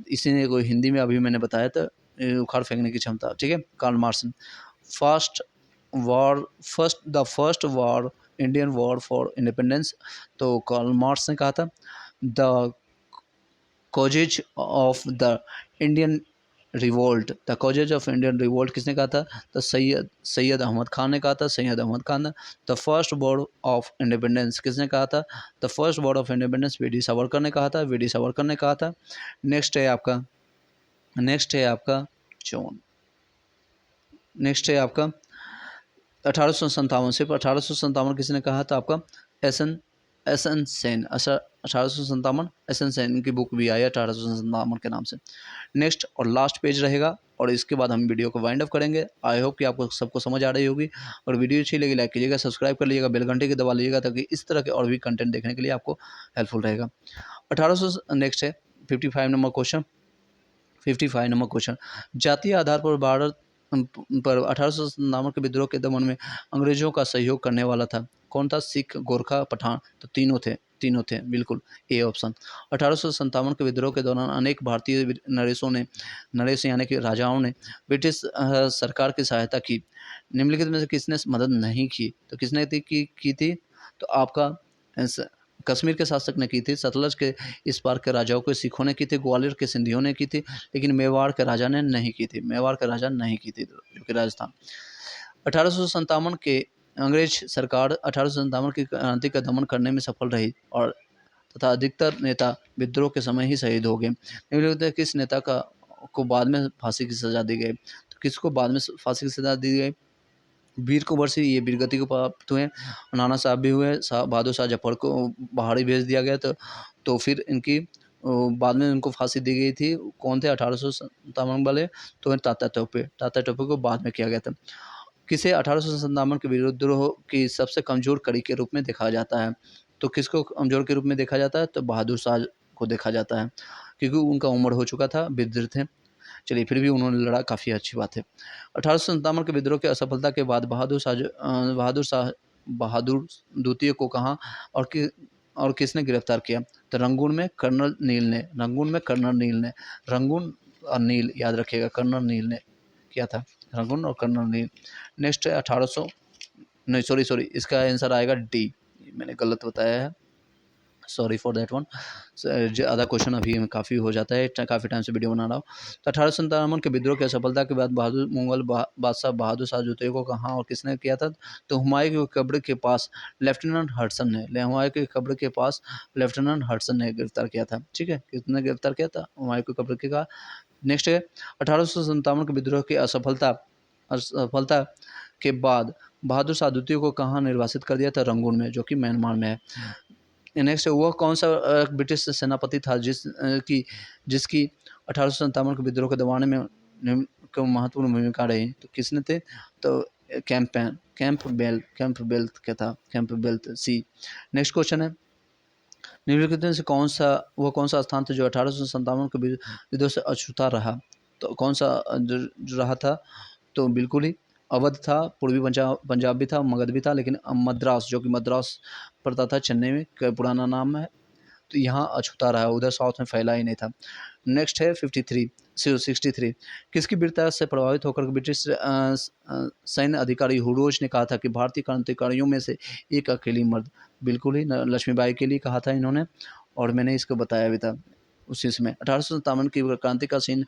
इसी ने कोई हिंदी में अभी मैंने बताया था, उखाड़ फेंकने की क्षमता, ठीक है, Karl Marx. The first war Indian war for independence, तो कार्ल मार्क्स ने कहा था। The causes of the Indian revolt, the causes of Indian revolt किसने कहा था? तो सैयद अहमद खान ने कहा था, सैयद अहमद खान ने। The first board of independence किसने कहा था? The first board of independence VD. Savarkar ने कहा था, वी.डी. सावरकर ने कहा था। नेक्स्ट है आपका जॉन, नेक्स्ट है आपका 1857, सिर्फ 1857 किसने कहा था आपका? S N Sen, 1857 S N Sen की बुक भी आई है 1857 के नाम से। नेक्स्ट और लास्ट पेज रहेगा और इसके बाद हम वीडियो को वाइंड अप करेंगे। आई होप कि आपको सबको समझ आ रही होगी, और वीडियो अच्छी लगी लाइक कीजिएगा, सब्सक्राइब कर लीजिएगा, बेल घंटे की दबा लीजिएगा ताकि इस तरह के और भी कंटेंट देखने के लिए आपको हेल्पफुल रहेगा। 1800 नेक्स्ट है 55 नंबर क्वेश्चन। 55 नंबर क्वेश्चन, जातीय आधार पर भारत पर 1857 के विद्रोह के दमन में अंग्रेजों का सहयोग करने वाला था। कौन था? सिख, गोरखा, पठान, तो तीनों थे बिल्कुल, ए ऑप्शन। 1857 के विद्रोह के दौरान अनेक भारतीय नरेश यानी कि राजाओं ने ब्रिटिश सरकार की सहायता की। निम्नलिखित में से किसने मदद नहीं की? तो किसने की थी? तो आपका कश्मीर के शासक ने की थी, सतलज के इस पार के राजाओं को सिखों ने की थी, ग्वालियर के सिंधियों ने की थी, लेकिन मेवाड़ के राजा ने नहीं की थी, मेवाड़ के राजा नहीं की थी, जो कि राजस्थान। 1857 के अंग्रेज सरकार 1857 की क्रांति का दमन करने में सफल रही और तथा अधिकतर नेता विद्रोह के समय ही शहीद हो गए। निम्नलिखित में किस नेता को बाद में फांसी की सजा दी गई? तो किसको बाद में फांसी की सजा दी गई? वीर कुंवर सिंह, ये वीरगति को प्राप्त हुए। नाना साहब भी हुए, बहादुर शाह जफर को बाहर ही भेज दिया गया, तो फिर इनकी बाद में इनको फांसी दी गई थी। कौन थे? 1857 वाले, तो तात्या टोपे को बाद में किया गया था। किसे 1857 के विद्रोह की सबसे कमजोर कड़ी के रूप में देखा जाता है? तो किसको कमजोर के रूप में देखा जाता है? तो बहादुर शाह को देखा जाता है, क्योंकि उनका उम्र हो चुका था, वृद्ध थे। चलिए, फिर भी उन्होंने लड़ा, काफ़ी अच्छी बात है। 1857 के विद्रोह की असफलता के बाद बहादुर द्वितीय को कहाँ और किसने गिरफ्तार किया? तो रंगून में कर्नल नील ने, रंगून और नील याद रखिएगा, कर्नल नील ने किया था, रंगून और कर्नल नील। नेक्स्ट है 1800, नहीं सॉरी, इसका आंसर आएगा डी, मैंने गलत बताया है, सॉरी फॉर दैट वन। आधा क्वेश्चन अभी काफ़ी हो जाता है, काफ़ी टाइम से वीडियो बना रहा हूँ। तो 1857 के विद्रोह की असफलता के बाद मुगल बादशाह बहादुर शाह द्वितीय को कहाँ और किसने किया था? तो हुमायूं की कब्र के पास लेफ्टिनेंट हडसन ने गिरफ्तार किया था। ठीक है, किसने गिरफ्तार किया था? हुमायूं की कब्र के का। नेक्स्ट है 1857 के विद्रोह की असफलता के बाद बहादुर शाह द्वितीय को कहाँ निर्वासित कर दिया था? रंगून में, जो कि म्यांमार में है। नेक्स्ट है, वह कौन सा ब्रिटिश सेनापति था जिसकी 1857 के विद्रोह के दबाने में महत्वपूर्ण भूमिका रही? तो किसने थे? तो कैंपबेल सी। नेक्स्ट क्वेश्चन है, निम्नलिखित में से कौन सा स्थान था जो 1857 के विद्रोह से अछूता रहा? तो कौन सा जो रहा था? तो बिल्कुल ही अवध था, पूर्वी पंजाब भी था, मगध भी था, लेकिन मद्रास, जो कि मद्रास पड़ता था चेन्नई में, पुराना नाम है, तो यहाँ अछूता रहा, उधर साउथ में फैला ही नहीं था। नेक्स्ट है 63, किसकी वीरता से प्रभावित होकर ब्रिटिश सैन्य अधिकारी हुरोज ने कहा था कि भारतीय क्रांतिकारियों में से एक अकेली मर्द? बिल्कुल ही लक्ष्मीबाई के लिए कहा था इन्होंने, और मैंने इसको बताया भी था उसी में। 1857 की क्रांति का सीन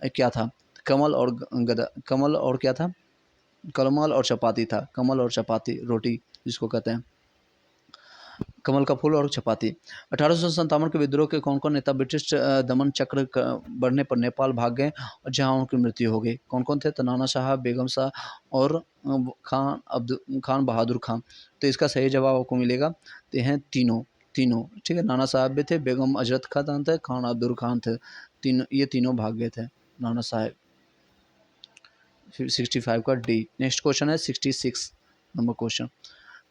क्या था? कमल और क्या था? कमल और चपाती था, कमल और चपाती, रोटी जिसको कहते हैं, कमल का फूल और चपाती। 1857 के विद्रोह के कौन कौन नेता ब्रिटिश दमन चक्र बढ़ने पर नेपाल भाग गए और जहां उनकी मृत्यु हो गई? कौन कौन थे? तो नाना शाह, बेगम शाह और खान बहादुर खान। तो इसका सही जवाब आपको मिलेगा, तो हैं तीनों। ठीक है, नाना साहब भी थे, बेगम अजरत खान थे, खान अब्दुल खान थे, ये तीनों भाग गए थे, नाना साहब। 65 का डी। नेक्स्ट क्वेश्चन है 66 नंबर क्वेश्चन।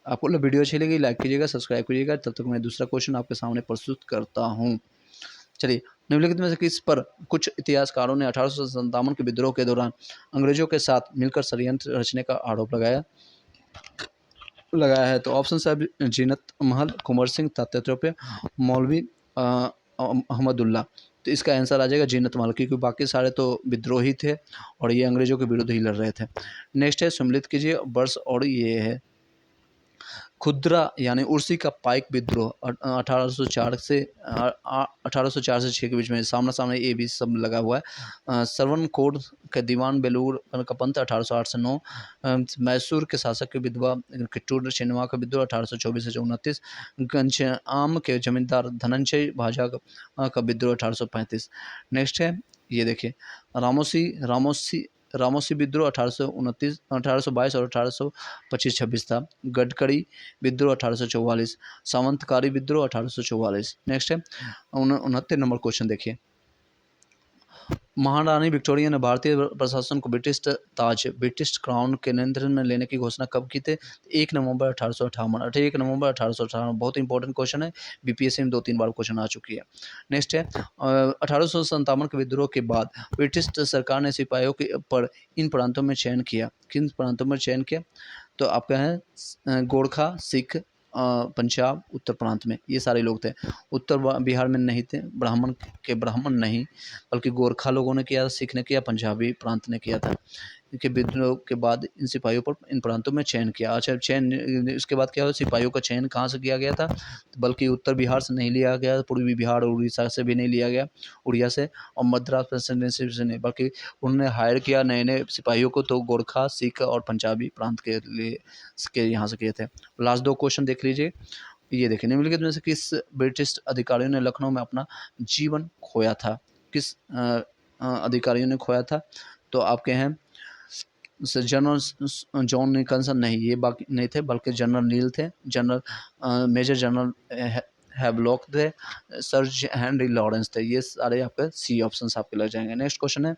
आपको वीडियो अच्छी लगी लाइक कीजिएगा, सब्सक्राइब कीजिएगा। तब तक मैं दूसरा क्वेश्चन आपके सामने प्रस्तुत करता हूँ। चलिए, निम्नलिखित में से किस पर कुछ इतिहासकारों ने 1857 के विद्रोह के दौरान अंग्रेजों के साथ मिलकर षड्यंत्र रचने का आरोप लगाया है? तो ऑप्शन है जीनत महल, कुंवर सिंह, तात्या टोपे, मौलवी अहमदुल्ला। तो इसका आंसर आ जाएगा जीनत महल, क्योंकि बाकी सारे तो विद्रोही थे और ये अंग्रेजों के विरुद्ध ही लड़ रहे थे। नेक्स्ट है, सम्मिलित कीजिए वर्ष, और ये है खुदरा यानी उर्सी का पाइक विद्रोह 1804 से 1804 से 6 के बीच में, सामना सामने ये भी सब लगा हुआ है। श्रवण कोड के दीवान बेलूर का पंथ 1808 से 9, मैसूर के शासक की विधवा किट्टूर चिन्नवा का विद्रोह 1824 से 29, घनश्याम के जमींदार धनंजय भाजा का विद्रोह 1835। नेक्स्ट है ये देखिए, रामोसी रामोसी रामोसी विद्रोह 1829 1822 और 1825-26 था। गडकरी विद्रोह 1844, सावंतकारी विद्रोह 1844। नेक्स्ट है 69 नंबर क्वेश्चन देखिए, महारानी विक्टोरिया ने भारतीय प्रशासन को ब्रिटिश क्राउन के नियंत्रण में लेने की घोषणा कब की थी? 1 नवंबर 1858। 1 नवंबर 1858 बहुत इंपॉर्टेंट क्वेश्चन है, बीपीएससी में 2-3 बार क्वेश्चन आ चुकी है। नेक्स्ट है 1857 के विद्रोह के बाद ब्रिटिश सरकार ने सिपाहियों के पर इन प्रांतों में चयन किया। किन प्रांतों में चयन किया? तो आपका है गोरखा, सिख, पंजाब, उत्तर प्रांत में ये सारे लोग थे। उत्तर बिहार में नहीं थे, ब्राह्मण नहीं, बल्कि गोरखा लोगों ने किया, सिख ने किया, पंजाबी प्रांत ने किया था। इनके विद्रोह के बाद इन सिपाहियों पर इन प्रांतों में चयन किया। अच्छा, चयन इसके बाद क्या हुआ, सिपाहियों का चयन कहाँ से किया गया था? बल्कि उत्तर बिहार से नहीं लिया गया, पूर्वी बिहार और उड़ीसा से भी नहीं लिया गया, उड़िया से और मद्रास प्रेसिडेंसी से नहीं, बल्कि उन्होंने हायर किया नए नए सिपाहियों को, तो गोरखा, सिख और पंजाबी प्रांत के लिए यहाँ से किए थे। लास्ट 2 क्वेश्चन देख लीजिए, ये देखिए, निम्नलिखित में से किस ब्रिटिश अधिकारियों ने लखनऊ में अपना जीवन खोया था? किस अधिकारियों ने खोया था? तो आपके हैं जनरल जॉन निकलसन, नहीं ये बाकी नहीं थे, बल्कि जनरल नील थे, मेजर जनरल हैवलॉक थे, सर हेनरी लॉरेंस थे। ये सारे आपके सी ऑप्शन आपके लग जाएंगे। नेक्स्ट क्वेश्चन है,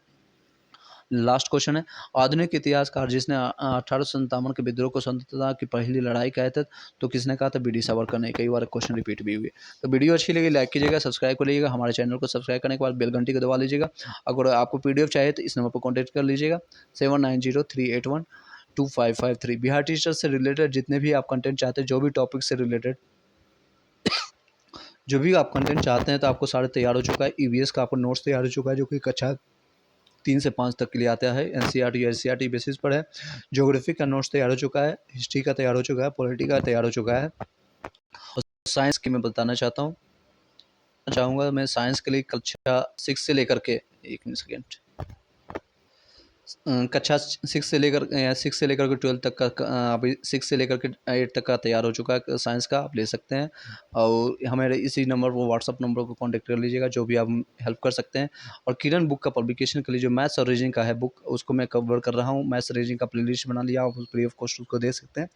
लास्ट क्वेश्चन है, आधुनिक इतिहासकार जिसने 1857 के विद्रोह को स्वतंत्रता की पहली लड़ाई कहा था, तो किसने कहा था? बी.डी. सावरकर ने। कई बार क्वेश्चन रिपीट भी हुए। तो वीडियो अच्छी लगी लाइक कीजिएगा, सब्सक्राइब कर लीजिएगा, हमारे चैनल को सब्सक्राइब करने के बाद बेल घंटी को दबा लीजिएगा। अगर आपको पीडीएफ चाहिए तो इस नंबर पर कॉन्टैक्ट कर लीजिएगा 7903812553। बिहार टीचर से रिलेटेड जितने भी आप कंटेंट चाहते हैं, जो भी टॉपिक से रिलेटेड जो भी आप कंटेंट चाहते हैं, तो आपको सारे तैयार हो चुका है। ईवीएस का आपको नोट्स तैयार हो चुका है, जो कि कक्षा 3 से 5 तक के लिए आता है, एनसीईआरटी या एससीईआरटी बेसिस पर है। ज्योग्राफी का नोट्स तैयार हो चुका है, हिस्ट्री का तैयार हो चुका है, पॉलिटी का तैयार हो चुका है। और साइंस की मैं बताना चाहूँगा मैं साइंस के लिए कक्षा 6 से लेकर के, एक सेकेंड, कक्षा 6 से लेकर के 12 तक का अभी 6 से लेकर के 8 तक का तैयार हो चुका है साइंस का, आप ले सकते हैं। और हमारे इसी नंबर पर व्हाट्सअप नंबर को कांटेक्ट कर लीजिएगा, जो भी आप हेल्प कर सकते हैं। और किरण बुक का पब्लिकेशन के लिए जो मैथ्स और रीजनिंग का है बुक, उसको मैं कवर कर रहा हूँ। मैथ्स रीजनिंग का प्लेलिस्ट बना लिया, आप उस फ्री ऑफ कॉस्ट उसको दे सकते हैं।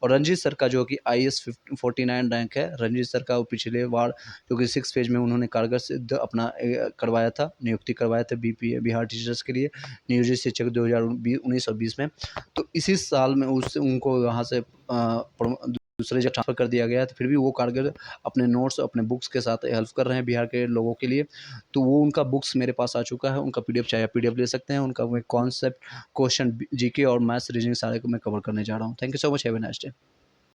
और रंजीत सर का जो कि IAS 49 रैंक है, रंजीत सर का वो पिछले बार जो कि 6 फेज में उन्होंने कारगर सिद्ध अपना करवाया था, नियुक्ति करवाया था बिहार टीचर्स के लिए, नियोजित शिक्षक 2019 और 20 में। तो इसी साल में उनको यहाँ से दूसरे जगह ट्रांसफर कर दिया गया है, तो फिर भी वो कारगर अपने नोट्स अपने बुक्स के साथ हेल्प कर रहे हैं बिहार के लोगों के लिए। तो वो उनका बुक्स मेरे पास आ चुका है, उनका पीडीएफ चाहिए पीडीएफ ले सकते हैं। उनका कॉन्सेप्ट, क्वेश्चन, जीके और मैथ्स रीजनिंग सारे को मैं कवर करने जा रहा हूँ। Thank you so much, have a nice day.